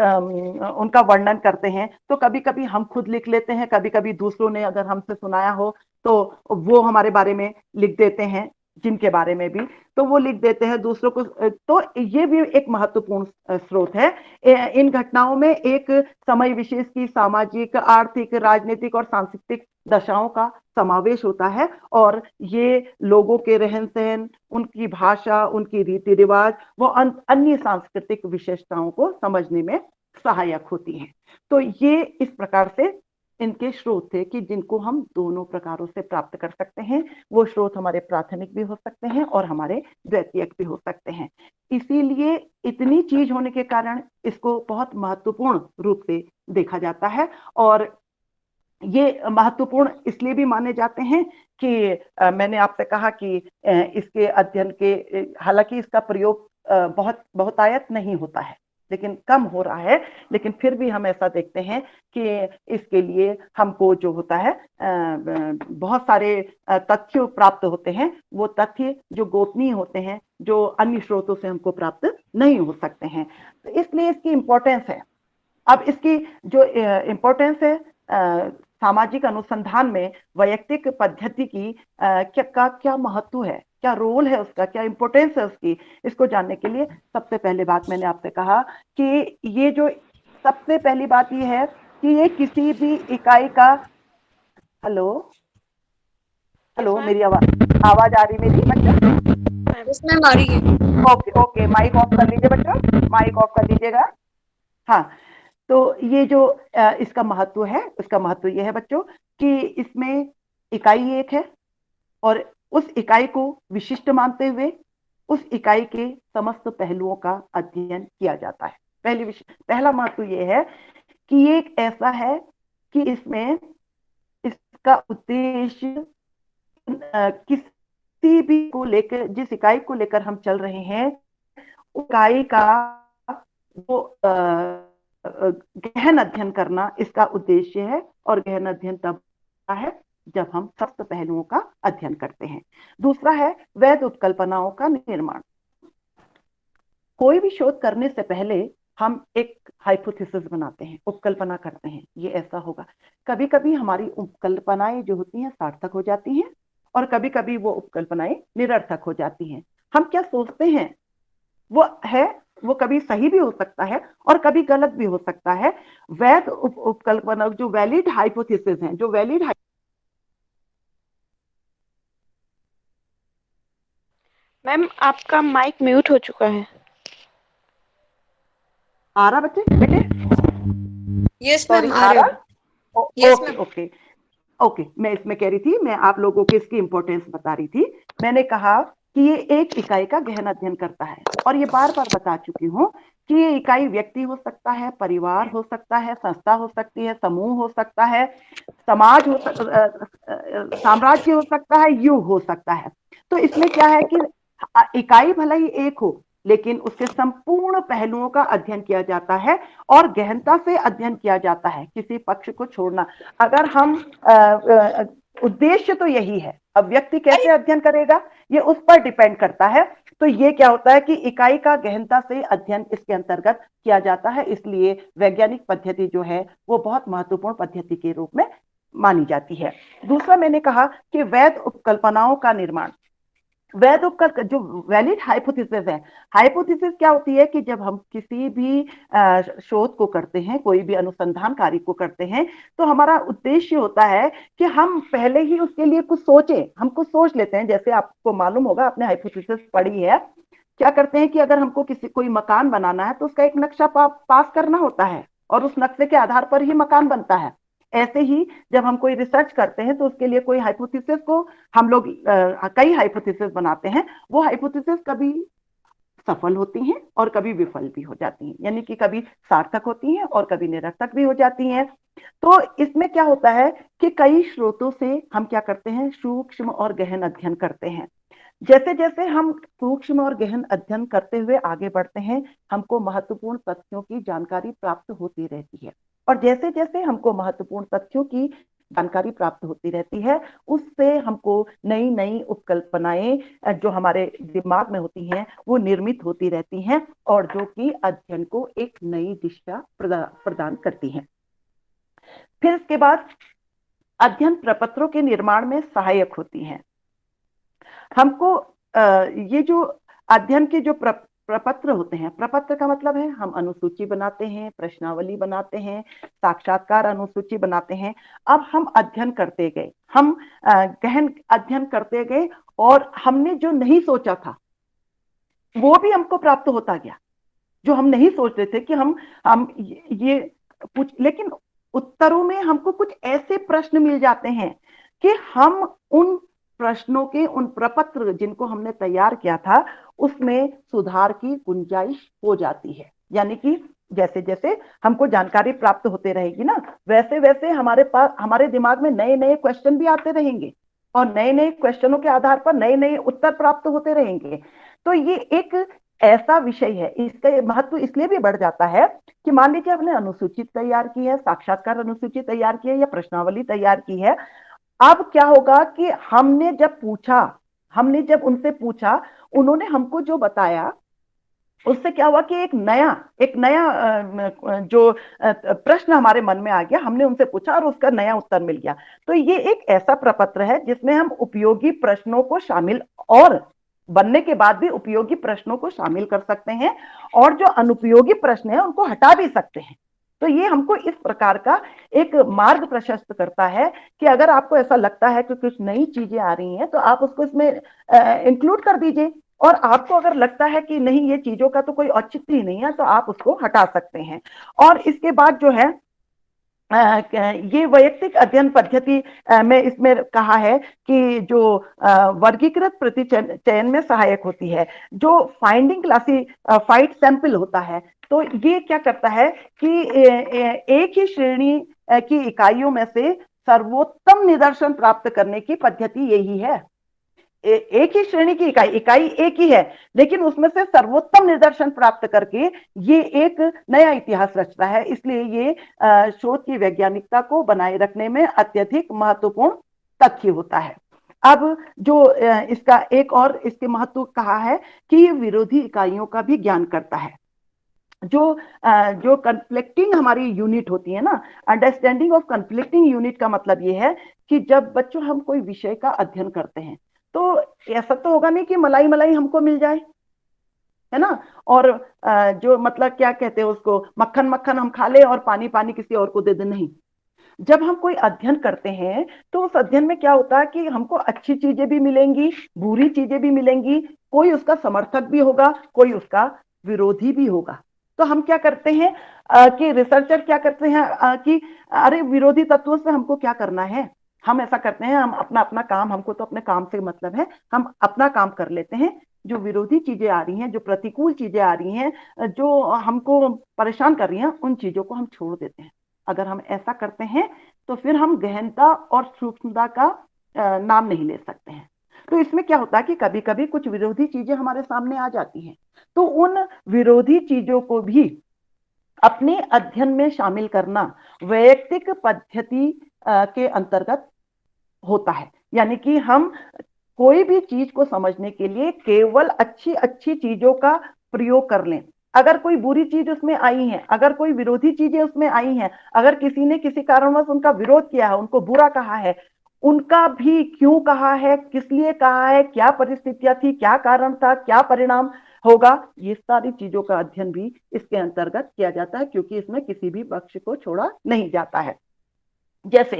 उनका वर्णन करते हैं। तो कभी कभी हम खुद लिख लेते हैं, कभी कभी दूसरों ने अगर हमसे सुनाया हो तो वो हमारे बारे में लिख देते हैं। जिनके बारे में भी, तो वो लिख देते हैं दूसरों को। तो ये भी एक महत्वपूर्ण स्रोत है। इन घटनाओं में एक समय विशेष की सामाजिक, आर्थिक, राजनीतिक और सांस्कृतिक दशाओं का समावेश होता है, और ये लोगों के रहन सहन, उनकी भाषा, उनकी रीति रिवाज व अन्य सांस्कृतिक विशेषताओं को समझने में सहायक होती हैं। तो ये इस प्रकार से इनके स्रोत थे कि जिनको हम दोनों प्रकारों से प्राप्त कर सकते हैं। वो स्रोत हमारे प्राथमिक भी हो सकते हैं और हमारे द्वितीयक भी हो सकते हैं। इसीलिए इतनी चीज होने के कारण इसको बहुत महत्वपूर्ण रूप से देखा जाता है। और ये महत्वपूर्ण इसलिए भी माने जाते हैं कि मैंने आपसे कहा कि इसके अध्ययन के, हालांकि इसका प्रयोग बहुत बहुतायत नहीं होता है, लेकिन कम हो रहा है, लेकिन फिर भी हम ऐसा देखते हैं कि इसके लिए हमको जो होता है बहुत सारे तथ्य प्राप्त होते हैं। वो तथ्य जो गोपनीय होते हैं, जो अन्य स्रोतों से हमको प्राप्त नहीं हो सकते हैं, तो इसलिए इसकी इंपॉर्टेंस है। अब इसकी जो इंपॉर्टेंस है सामाजिक अनुसंधान में वैयक्तिक पद्धति की क्या महत्व है, क्या रोल है उसका, क्या इंपॉर्टेंस है उसकी, इसको जानने के लिए सबसे पहले बात मैंने आपसे कहा कि ये जो सबसे पहली बात ये है कि ये किसी भी इकाई का, हेलो हेलो, मेरी आवाज आवाज आ रही मेरी बच्चा? यस मैम आ रही है। ओके ओके, माइक ऑफ कर लीजिए बच्चा, माइक ऑफ कर लीजिएगा। हाँ, तो ये जो इसका महत्व है, उसका महत्व ये है बच्चों कि इसमें इकाई एक है, और उस इकाई को विशिष्ट मानते हुए उस इकाई के समस्त पहलुओं का अध्ययन किया जाता है। पहला महत्व ये है कि ये एक ऐसा है कि इसमें इसका उद्देश्य किसी भी को लेकर, जिस इकाई को लेकर हम चल रहे हैं, इकाई का वो गहन अध्ययन करना इसका उद्देश्य है। और गहन अध्ययन तब होता है जब हम सप्त पहलुओं का अध्ययन करते हैं। दूसरा है वैध उपकल्पनाओं का निर्माण। कोई भी शोध करने से पहले हम एक हाइपोथेसिस बनाते हैं, उपकल्पना करते हैं, ये ऐसा होगा। कभी कभी हमारी उपकल्पनाएं जो होती हैं सार्थक हो जाती हैं, और कभी कभी वो उपकल्पनाएं निरर्थक हो जाती हैं। हम क्या सोचते हैं वो कभी सही भी हो सकता है और कभी गलत भी हो सकता है। वैध उपकल्पना, जो वैलिड हाइपोथेसिस हैं, जो वैलिड, मैम आपका माइक म्यूट हो चुका है। आ रहा बच्चे बेटे? यस सॉरी, मैम आ आ रहे रहा? हो। Yes okay ma'am. Okay okay, मैं इसमें कह रही थी, मैं आप लोगों को इसकी इंपॉर्टेंस बता रही थी। मैंने कहा कि ये एक इकाई का गहन अध्ययन करता है, और ये बार बार बता चुकी हूँ कि ये इकाई व्यक्ति हो सकता है, परिवार हो सकता है, संस्था हो सकती है, समूह हो सकता है, समाज साम्राज्य हो सकता है, युग हो सकता है। तो इसमें क्या है कि इकाई भले ही एक हो, लेकिन उसके संपूर्ण पहलुओं का अध्ययन किया जाता है और गहनता से अध्ययन किया जाता है, किसी पक्ष को छोड़ना। अगर हम उद्देश्य तो यही है, अब व्यक्ति कैसे अध्ययन करेगा ये उस पर डिपेंड करता है। तो ये क्या होता है कि इकाई का गहनता से अध्ययन इसके अंतर्गत किया जाता है, इसलिए वैज्ञानिक पद्धति जो है वो बहुत महत्वपूर्ण पद्धति के रूप में मानी जाती है। दूसरा मैंने कहा कि वैध उपकल्पनाओं का निर्माण। वैध उपकल्पना जो वैलिड हाइपोथेसिस है, हाइपोथेसिस क्या होती है कि जब हम किसी भी शोध को करते हैं, कोई भी अनुसंधान कार्य को करते हैं, तो हमारा उद्देश्य होता है कि हम पहले ही उसके लिए कुछ सोचें, हम कुछ सोच लेते हैं। जैसे आपको मालूम होगा, आपने हाइपोथेसिस पढ़ी है, क्या करते हैं कि अगर हमको कोई मकान बनाना है तो उसका एक नक्शा पास करना होता है, और उस नक्शे के आधार पर ही मकान बनता है। ऐसे ही जब हम कोई रिसर्च करते हैं तो उसके लिए कोई हाइपोथेसिस को हम लोग कई हाइपोथेसिस बनाते हैं। वो हाइपोथेसिस कभी सफल होती हैं और कभी विफल भी हो जाती हैं, यानी कि कभी सार्थक होती हैं और कभी निरर्थक भी हो जाती हैं। तो इसमें क्या होता है कि कई स्रोतों से हम क्या करते हैं, सूक्ष्म और गहन अध्ययन करते हैं। जैसे जैसे हम सूक्ष्म और गहन अध्ययन करते हुए आगे बढ़ते हैं, हमको महत्वपूर्ण तथ्यों की जानकारी प्राप्त होती रहती है, और जैसे जैसे हमको महत्वपूर्ण तथ्यों की जानकारी प्राप्त होती रहती है, उससे हमको नई नई उपकल्पनाएं जो हमारे दिमाग में होती हैं वो निर्मित होती रहती हैं, और जो कि अध्ययन को एक नई दिशा प्रदान करती हैं। फिर इसके बाद अध्ययन प्रपत्रों के निर्माण में सहायक होती हैं। हमको ये जो अध्ययन के जो प्रपत्र होते हैं, प्रपत्र का मतलब है हम अनुसूची बनाते हैं, प्रश्नावली बनाते हैं, साक्षात्कार अनुसूची बनाते हैं। अब हम अध्ययन करते गए, हम गहन अध्ययन करते गए और हमने जो नहीं सोचा था वो भी हमको प्राप्त होता गया। जो हम नहीं सोच रहे थे कि हम ये कुछ, लेकिन उत्तरों में हमको कुछ ऐसे प्रश्न मिल जाते हैं कि हम उन प्रश्नों के, उन प्रपत्र जिनको हमने तैयार किया था उसमें सुधार की गुंजाइश हो जाती है। यानी कि जैसे जैसे हमको जानकारी प्राप्त होते रहेगी ना, वैसे वैसे हमारे पास, हमारे दिमाग में नए नए क्वेश्चन भी आते रहेंगे और नए नए क्वेश्चनों के आधार पर नए नए उत्तर प्राप्त होते रहेंगे। तो ये एक ऐसा विषय है, इसका महत्व इसलिए भी बढ़ जाता है कि मान लीजिए आपने अनुसूची तैयार की है, साक्षात्कार अनुसूची तैयार की है या प्रश्नावली तैयार की है। अब क्या होगा कि हमने जब उनसे पूछा, उन्होंने हमको जो बताया उससे क्या हुआ कि एक नया जो प्रश्न हमारे मन में आ गया, हमने उनसे पूछा और उसका नया उत्तर मिल गया। तो ये एक ऐसा प्रपत्र है जिसमें हम उपयोगी प्रश्नों को शामिल, और बनने के बाद भी उपयोगी प्रश्नों को शामिल कर सकते हैं और जो अनुपयोगी प्रश्न है उनको हटा भी सकते हैं। तो ये हमको इस प्रकार का एक मार्ग प्रशस्त करता है कि अगर आपको ऐसा लगता है कि कुछ नई चीजें आ रही हैं तो आप उसको इसमें इंक्लूड कर दीजिए, और आपको अगर लगता है कि नहीं ये चीजों का तो कोई औचित्य ही नहीं है तो आप उसको हटा सकते हैं। और इसके बाद जो है ये वैयक्तिक अध्ययन पद्धति में इसमें कहा है कि जो वर्गीकृत प्रतिचयन में सहायक होती है, जो फाइंडिंग क्लासिफाइड सैंपल होता है। तो ये क्या करता है कि एक ही श्रेणी की इकाइयों में से सर्वोत्तम निदर्शन प्राप्त करने की पद्धति यही है। एक ही श्रेणी की इकाई एक ही है, लेकिन उसमें से सर्वोत्तम निदर्शन प्राप्त करके ये एक नया इतिहास रचता है। इसलिए ये शोध की वैज्ञानिकता को बनाए रखने में अत्यधिक महत्वपूर्ण तथ्य होता है। अब जो इसका एक और इसके महत्व कहा है कि ये विरोधी इकाइयों का भी ज्ञान करता है। जो कन्फ्लिक्टिंग हमारी यूनिट होती है ना, अंडरस्टैंडिंग ऑफ कन्फ्लिक्टिंग यूनिट का मतलब ये है कि जब बच्चों हम कोई विषय का अध्ययन करते हैं तो ऐसा तो होगा नहीं कि मलाई मलाई हमको मिल जाए, है ना, और जो मतलब क्या कहते हैं उसको, मक्खन मक्खन हम खा ले और पानी पानी किसी और को दे दे, नहीं। जब हम कोई अध्ययन करते हैं तो उस अध्ययन में क्या होता है कि हमको अच्छी चीजें भी मिलेंगी, बुरी चीजें भी मिलेंगी, कोई उसका समर्थक भी होगा, कोई उसका विरोधी भी होगा। तो हम क्या करते हैं कि रिसर्चर क्या करते हैं कि अरे विरोधी तत्वों से हमको क्या करना है, हम ऐसा करते हैं, हम अपना अपना काम, हमको तो अपने काम से मतलब है, हम अपना काम कर लेते हैं। जो विरोधी चीजें आ रही हैं, जो प्रतिकूल चीजें आ रही हैं, जो हमको परेशान कर रही हैं, उन चीजों को हम छोड़ देते हैं। अगर हम ऐसा करते हैं तो फिर हम गहनता और सूक्ष्मता का नाम नहीं ले सकते हैं। तो इसमें क्या होता है कि कभी कभी कुछ विरोधी चीजें हमारे सामने आ जाती हैं, तो उन विरोधी चीजों को भी अपने अध्ययन में शामिल करना वैयक्तिक पद्धति के अंतर्गत होता है। यानी कि हम कोई भी चीज को समझने के लिए केवल अच्छी अच्छी चीजों का प्रयोग कर लें। अगर कोई बुरी चीज उसमें आई है, अगर कोई विरोधी चीजें उसमें आई हैं, अगर किसी ने किसी कारणवश उनका विरोध किया है, उनको बुरा कहा है, उनका भी क्यों कहा है, किस लिए कहा है, क्या परिस्थितियां थी, क्या कारण था, क्या परिणाम होगा, ये सारी चीजों का अध्ययन भी इसके अंतर्गत किया जाता है, क्योंकि इसमें किसी भी पक्ष को छोड़ा नहीं जाता है। जैसे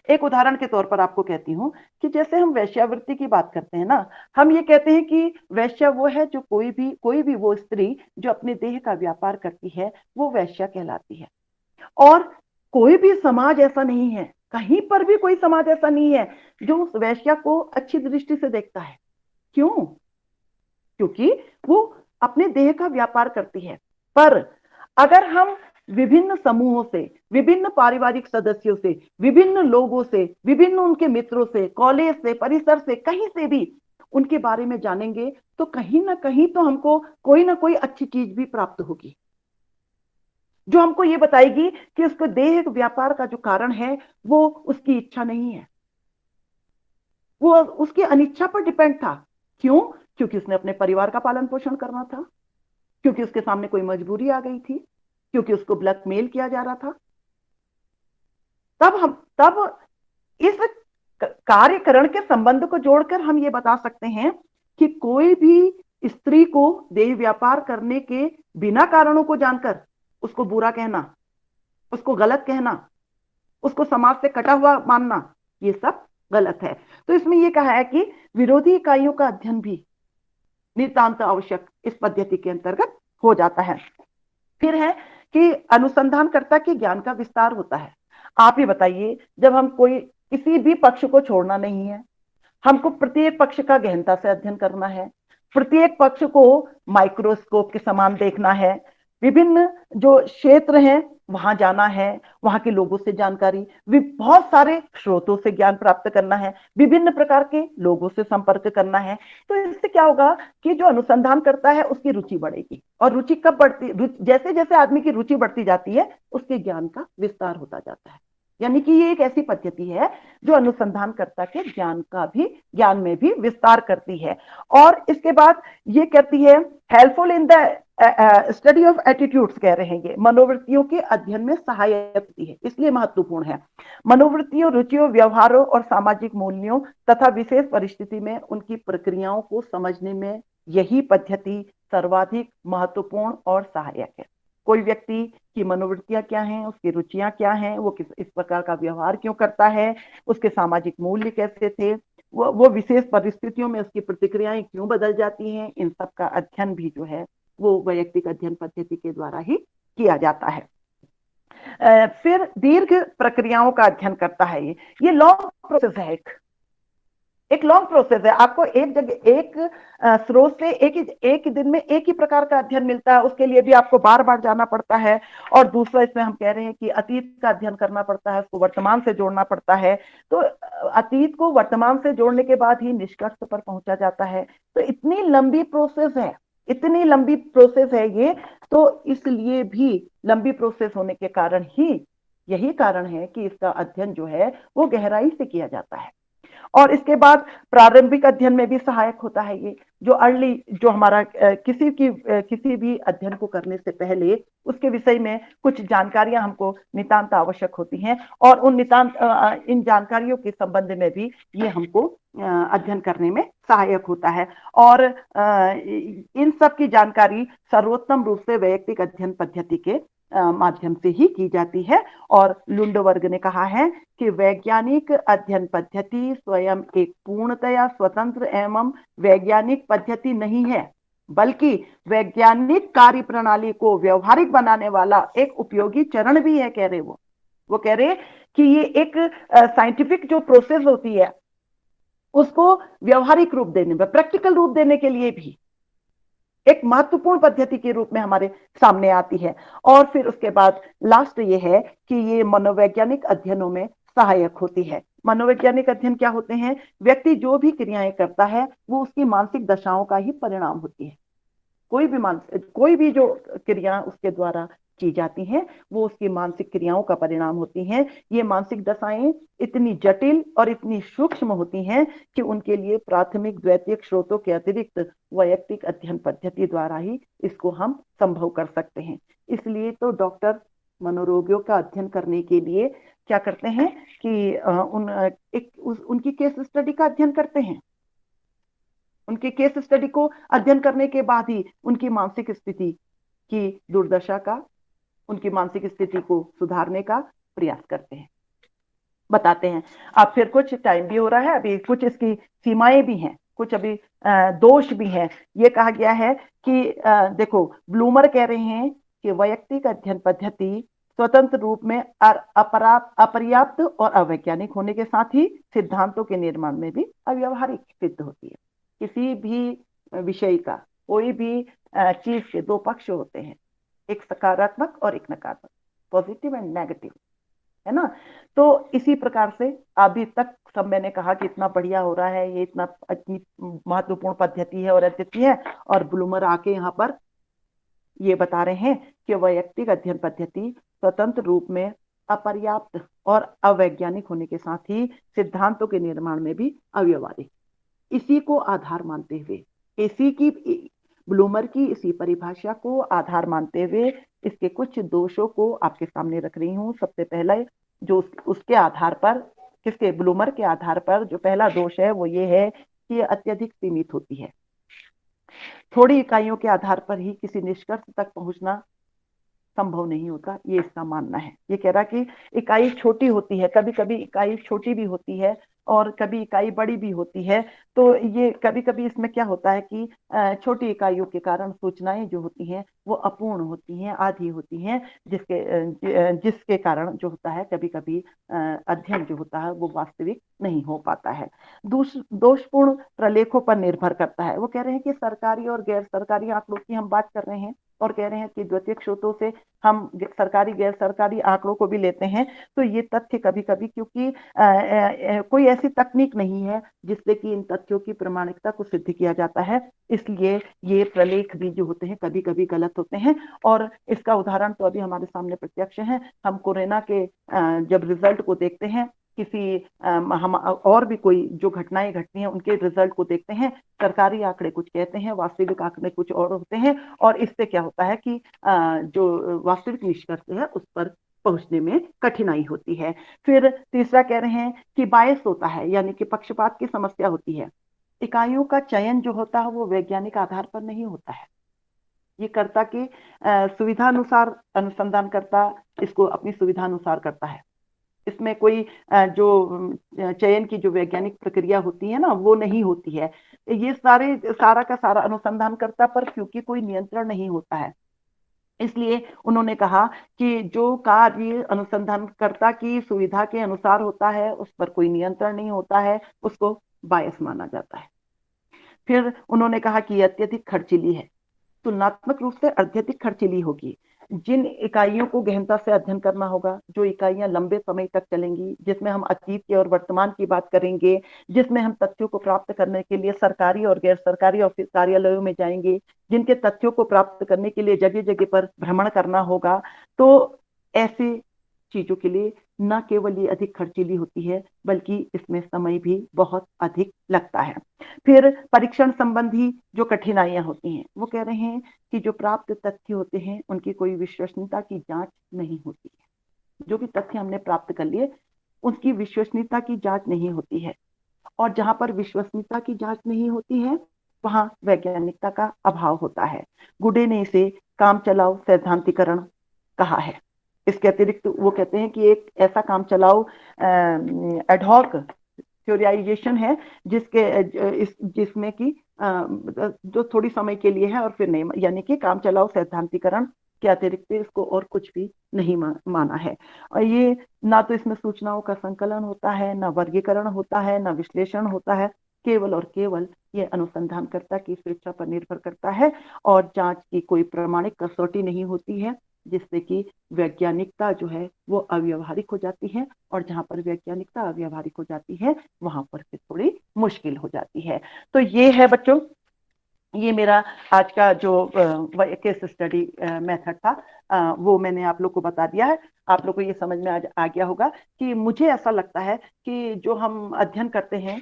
एक उदाहरण के तौर पर आपको कहती हूं कि जैसे हम वेश्यावृत्ति की बात करते हैं ना, हम ये कहते हैं कि वैश्या वो है जो कोई भी वो स्त्री जो अपने देह का व्यापार करती है, वो वैश्या कहलाती है। और कोई भी समाज ऐसा नहीं है, कहीं पर भी कोई समाज ऐसा नहीं है जो उस वैश्या को अच्छी दृष्टि से देखता है। क्यों? क्योंकि वो अपने देह का व्यापार करती है। पर अगर हम विभिन्न समूहों से, विभिन्न पारिवारिक सदस्यों से, विभिन्न लोगों से, विभिन्न उनके मित्रों से, कॉलेज से, परिसर से, कहीं से भी उनके बारे में जानेंगे तो कहीं ना कहीं तो हमको कोई ना कोई अच्छी चीज भी प्राप्त होगी, जो हमको ये बताएगी कि उसके देह व्यापार का जो कारण है वो उसकी इच्छा नहीं है, वो उसकी अनिच्छा पर डिपेंड था। क्यों? क्योंकि उसने अपने परिवार का पालन पोषण करना था, क्योंकि उसके सामने कोई मजबूरी आ गई थी, क्योंकि उसको ब्लैकमेल किया जा रहा था। तब इस कार्यकरण के संबंध को जोड़कर हम ये बता सकते हैं कि कोई भी स्त्री को देह व्यापार करने के बिना कारणों को जानकर उसको बुरा कहना, उसको गलत कहना, उसको समाज से कटा हुआ मानना, ये सब गलत है। तो इसमें यह कहा है कि विरोधी इकाइयों का अध्ययन भी नितांत आवश्यक इस पद्धति के अंतर्गत हो जाता है। फिर है कि अनुसंधानकर्ता के ज्ञान का विस्तार होता है। आप ही बताइए, जब हम कोई किसी भी पक्ष को छोड़ना नहीं है, हमको प्रत्येक पक्ष का गहनता से अध्ययन करना है, प्रत्येक पक्ष को माइक्रोस्कोप के समान देखना है, विभिन्न जो क्षेत्र हैं वहां जाना है, वहां के लोगों से जानकारी, बहुत सारे स्रोतों से ज्ञान प्राप्त करना है, विभिन्न प्रकार के लोगों से संपर्क करना है। तो इससे क्या होगा कि जो अनुसंधान करता है उसकी रुचि बढ़ेगी, और रुचि कब बढ़ती, जैसे जैसे आदमी की रुचि बढ़ती जाती है उसके ज्ञान का विस्तार होता जाता है। यानी कि ये एक ऐसी पद्धति है जो अनुसंधानकर्ता के ज्ञान में भी विस्तार करती है। और इसके बाद ये कहती है helpful in the study of attitudes, कह रहे हैं ये मनोवृत्तियों के अध्ययन में सहायक होती है, इसलिए महत्वपूर्ण है। मनोवृत्तियों, रुचियों, व्यवहारों और सामाजिक मूल्यों तथा विशेष परिस्थिति में उनकी प्रक्रियाओं को समझने में यही पद्धति सर्वाधिक महत्वपूर्ण और सहायक है। कोई व्यक्ति की मनोवृत्तियां क्या हैं, उसकी रुचियां क्या हैं, वो इस प्रकार का व्यवहार क्यों करता है, उसके सामाजिक मूल्य कैसे थे, वो विशेष परिस्थितियों में उसकी प्रतिक्रियाएं क्यों बदल जाती हैं, इन सब का अध्ययन भी जो है वो वैयक्तिक अध्ययन पद्धति के द्वारा ही किया जाता है। फिर दीर्घ प्रक्रियाओं का अध्ययन करता है। ये लॉन्ग प्रोसेस है, एक लॉन्ग प्रोसेस है। आपको एक जगह एक स्रोत से एक ही दिन में एक ही प्रकार का अध्ययन मिलता है, उसके लिए भी आपको बार बार जाना पड़ता है। और दूसरा इसमें हम कह रहे हैं कि अतीत का अध्ययन करना पड़ता है, उसको वर्तमान से जोड़ना पड़ता है। तो अतीत को वर्तमान से जोड़ने के बाद ही निष्कर्ष पर पहुंचा जाता है। तो इतनी लंबी प्रोसेस है ये। तो इसलिए भी लंबी प्रोसेस होने के कारण ही यही कारण है कि इसका अध्ययन जो है वो गहराई से किया जाता है। और इसके बाद प्रारंभिक अध्ययन में भी सहायक होता है ये, जो हमारा किसी भी अध्ययन को करने से पहले उसके विषय में कुछ जानकारियां हमको नितांत आवश्यक होती हैं, और इन जानकारियों के संबंध में भी ये हमको अध्ययन करने में सहायक होता है। और इन सब की जानकारी सर्वोत्तम रूप से वैयक्तिक अध्ययन पद्धति के माध्यम से ही की जाती है। और लुंडवर्ग ने कहा है कि वैज्ञानिक अध्ययन पद्धति स्वयं एक पूर्णतया स्वतंत्र एवं वैज्ञानिक पद्धति नहीं है, बल्कि वैज्ञानिक कार्य प्रणाली को व्यवहारिक बनाने वाला एक उपयोगी चरण भी है। कह रहे वो कह रहे कि ये एक साइंटिफिक जो प्रोसेस होती है उसको व्यवहारिक रूप देने में, प्रैक्टिकल रूप देने के लिए भी एक महत्वपूर्ण पद्धति के रूप में हमारे सामने आती है। और फिर उसके बाद लास्ट ये है कि ये मनोवैज्ञानिक अध्ययनों में सहायक होती है। मनोवैज्ञानिक अध्ययन क्या होते हैं? व्यक्ति जो भी क्रियाएं करता है वो उसकी मानसिक दशाओं का ही परिणाम होती है। कोई भी जो क्रिया उसके द्वारा की जाती हैं वो उसकी मानसिक क्रियाओं का परिणाम होती हैं। ये मानसिक दशाएं इतनी जटिल और इतनी सूक्ष्म होती हैं कि उनके लिए प्राथमिक द्वितीयक स्रोतों के अतिरिक्त वैयक्तिक अध्ययन पद्धति द्वारा ही इसको हम संभव कर सकते हैं। इसलिए तो डॉक्टर मनोरोगियों का अध्ययन करने के लिए क्या करते हैं कि उनकी केस स्टडी का अध्ययन करते हैं। उनके केस स्टडी को अध्ययन करने के बाद ही उनकी मानसिक स्थिति की दुर्दशा का, उनकी मानसिक स्थिति को सुधारने का प्रयास करते हैं, बताते हैं। अब फिर कुछ टाइम भी हो रहा है, अभी कुछ इसकी सीमाएं भी हैं, कुछ अभी दोष भी हैं। ये कहा गया है कि देखो, ब्लूमर कह रहे हैं कि वैयक्तिक अध्ययन पद्धति स्वतंत्र रूप में अपर्याप्त और अवैज्ञानिक होने के साथ ही सिद्धांतों के निर्माण में भी अव्यवहारिक सिद्ध होती है। किसी भी विषय का, कोई भी चीज के दो पक्ष होते हैं, एक सकारात्मक और एक नकारात्मक, पॉजिटिव एंड नेगेटिव, है ना। तो इसी प्रकार से अभी तक सब मैंने कहा कि इतना बढ़िया हो रहा है, ये इतनी महत्वपूर्ण पद्धति है और अद्वितीय है, और ब्लूमर आके यहाँ पर ये बता रहे हैं कि वैयक्तिक अध्ययन पद्धति स्वतंत्र रूप में अपर्याप्त और अवैज्ञानिक होने के साथ ही सिद्धांतों के निर्माण में भी अव्यवहारिक, इसी को आधार मानते हुए, ब्लूमर की इसी परिभाषा को आधार मानते हुए इसके कुछ दोषों को आपके सामने रख रही हूं। सबसे पहले जो उसके आधार पर किसके, ब्लूमर के आधार पर जो पहला दोष है वो ये है कि ये अत्यधिक सीमित होती है। थोड़ी इकाइयों के आधार पर ही किसी निष्कर्ष तक पहुंचना संभव नहीं होता, ये इसका मानना है। ये कह रहा कि इकाई छोटी होती है, कभी कभी इकाई छोटी भी होती है और कभी इकाई बड़ी भी होती है। तो ये कभी कभी इसमें क्या होता है कि छोटी इकाइयों के कारण सूचनाएं जो होती हैं वो अपूर्ण होती हैं, आधी होती हैं, जिसके कारण जो होता है कभी कभी अध्ययन जो होता है वो वास्तविक नहीं हो पाता है। दोषपूर्ण प्रलेखों पर निर्भर करता है। वो कह रहे हैं कि सरकारी और गैर सरकारी आंकड़ों की हम बात कर रहे हैं और कह रहे हैं कि द्वितीयक स्रोतों से हम सरकारी गैर सरकारी आंकड़ों को भी लेते हैं। तो ये तथ्य कभी कभी, क्योंकि कोई ऐसी तकनीक नहीं है जिससे कि इन तथ्यों की प्रामाणिकता को सिद्ध किया जाता है, इसलिए ये प्रलेख भी जो होते हैं कभी कभी गलत होते हैं। और इसका उदाहरण तो अभी हमारे सामने प्रत्यक्ष है। हम कोरोना के जब रिजल्ट को देखते हैं, किसी हम और भी कोई जो घटनाएं घटती हैं उनके रिजल्ट को देखते हैं, सरकारी आंकड़े कुछ कहते हैं, वास्तविक आंकड़े कुछ और होते हैं, और इससे क्या होता है कि जो वास्तविक निष्कर्ष है उस पर पहुंचने में कठिनाई होती है। फिर तीसरा कह रहे हैं कि बायस होता है, यानी कि पक्षपात की समस्या होती है। इकाइयों का चयन जो होता है वो वैज्ञानिक आधार पर नहीं होता है। ये कर्ता की सुविधा अनुसार अनुसंधान करता इसको अपनी सुविधा अनुसार करता है। इसमें कोई जो चयन की जो वैज्ञानिक प्रक्रिया होती है ना वो नहीं होती है। ये सारा का सारा अनुसंधान करता पर क्योंकि कोई नियंत्रण नहीं होता है, इसलिए उन्होंने कहा कि जो कार्य अनुसंधानकर्ता की सुविधा के अनुसार होता है उस पर कोई नियंत्रण नहीं होता है, उसको बायस माना जाता है। फिर उन्होंने कहा कि अत्यधिक खर्चीली है, तुलनात्मक रूप से अत्यधिक खर्चीली होगी। जिन इकाइयों को गहनता से अध्ययन करना होगा, जो इकाइयां लंबे समय तक चलेंगी, जिसमें हम अतीत की और वर्तमान की बात करेंगे, जिसमें हम तथ्यों को प्राप्त करने के लिए सरकारी और गैर सरकारी ऑफिस कार्यालयों में जाएंगे, जिनके तथ्यों को प्राप्त करने के लिए जगह जगह पर भ्रमण करना होगा, तो ऐसी चीजों के लिए न केवल ये अधिक खर्चीली होती है बल्कि इसमें समय भी बहुत अधिक लगता है। फिर परीक्षण संबंधी जो कठिनाइयां होती हैं, वो कह रहे हैं कि जो प्राप्त तथ्य होते हैं उनकी कोई विश्वसनीयता की जांच नहीं होती है। जो भी तथ्य हमने प्राप्त कर लिए उसकी विश्वसनीयता की जांच नहीं होती है, और जहां पर विश्वसनीयता की जांच नहीं होती है वहां वैज्ञानिकता का अभाव होता है। गुडे ने इसे काम चलाओ सैद्धांतिकरण कहा है। इसके अतिरिक्त वो कहते हैं कि एक ऐसा काम चलाओ एडहॉक थ्योराइजेशन है जिसमें कि जो थोड़ी समय के लिए है और फिर नहीं, यानी कि काम चलाओ सैद्धांतिकरण के अतिरिक्त इसको और कुछ भी नहीं माना है। और ये ना तो इसमें सूचनाओं का संकलन होता है, ना वर्गीकरण होता है, ना विश्लेषण होता है, केवल और केवल ये अनुसंधानकर्ता की स्वेच्छा पर निर्भर करता है और जांच की कोई प्रामाणिक कसौटी नहीं होती है, जिससे कि वैज्ञानिकता जो है वो अव्यवहारिक हो जाती है, और जहां पर वैज्ञानिकता अव्यवहारिक हो जाती है वहां पर फिर थोड़ी मुश्किल हो जाती है। तो ये है बच्चों, ये मेरा आज का जो केस स्टडी मेथड था वो मैंने आप लोग को बता दिया है। आप लोग को ये समझ में आ गया होगा कि मुझे ऐसा लगता है कि जो हम अध्ययन करते हैं,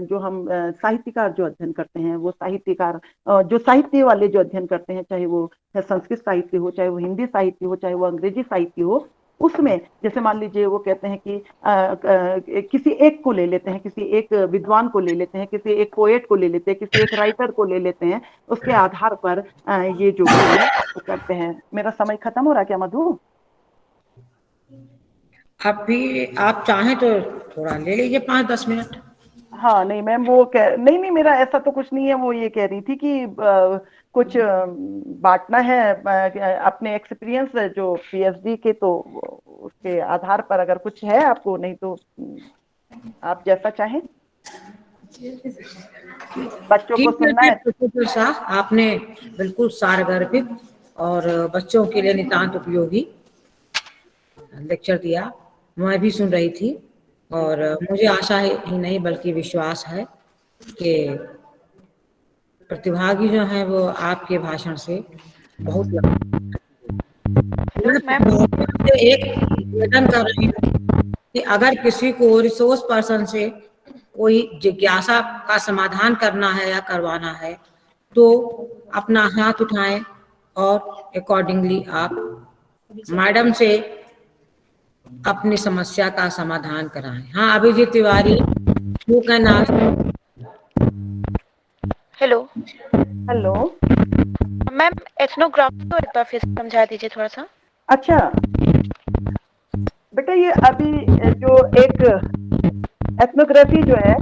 जो हम साहित्यकार जो अध्ययन करते हैं, वो साहित्यकार जो साहित्य वाले जो अध्ययन करते हैं, चाहे वो संस्कृत साहित्य हो, चाहे वो हिंदी साहित्य हो, चाहे वो अंग्रेजी साहित्य हो, उसमें जैसे मान लीजिए वो कहते हैं कि किसी एक को ले लेते हैं, किसी एक विद्वान को ले लेते हैं, किसी एक पोएट को ले लेते हैं, किसी एक राइटर को ले लेते हैं, उसके आधार पर ये जो भी है वो करते हैं। मेरा समय खत्म हो रहा है क्या मधु? आप चाहें तो थोड़ा ले लीजिए 5-10 मिनट। हाँ नहीं मैम, नहीं मेरा ऐसा तो कुछ नहीं है। वो ये कह रही थी कि कुछ बांटना है अपने एक्सपीरियंस जो पीएचडी के, तो उसके आधार पर अगर कुछ है आपको, नहीं तो आप जैसा चाहें। बच्चों को सुनना है। प्रोफेसर साहब, आपने बिल्कुल सारगर्भित और बच्चों के लिए नितांत उपयोगी लेक्चर दिया। मैं भी सुन रही थी और मुझे आशा ही नहीं बल्कि विश्वास है कि प्रतिभागी जो है वो आपके भाषण से बहुत एक निवेदन कर रही हूँ कि अगर किसी को रिसोर्स पर्सन से कोई जिज्ञासा का समाधान करना है या करवाना है तो अपना हाथ उठाएं और अकॉर्डिंगली आप मैडम से अपनी समस्या का समाधान कराएं। हाँ, Abhijit Tiwari, you can ask. Hello hello. Ma'am, ethnography को एक बार फिर से समझा दीजिए थोड़ा सा। अच्छा बेटा, ये अभी जो एक एथनोग्राफी जो है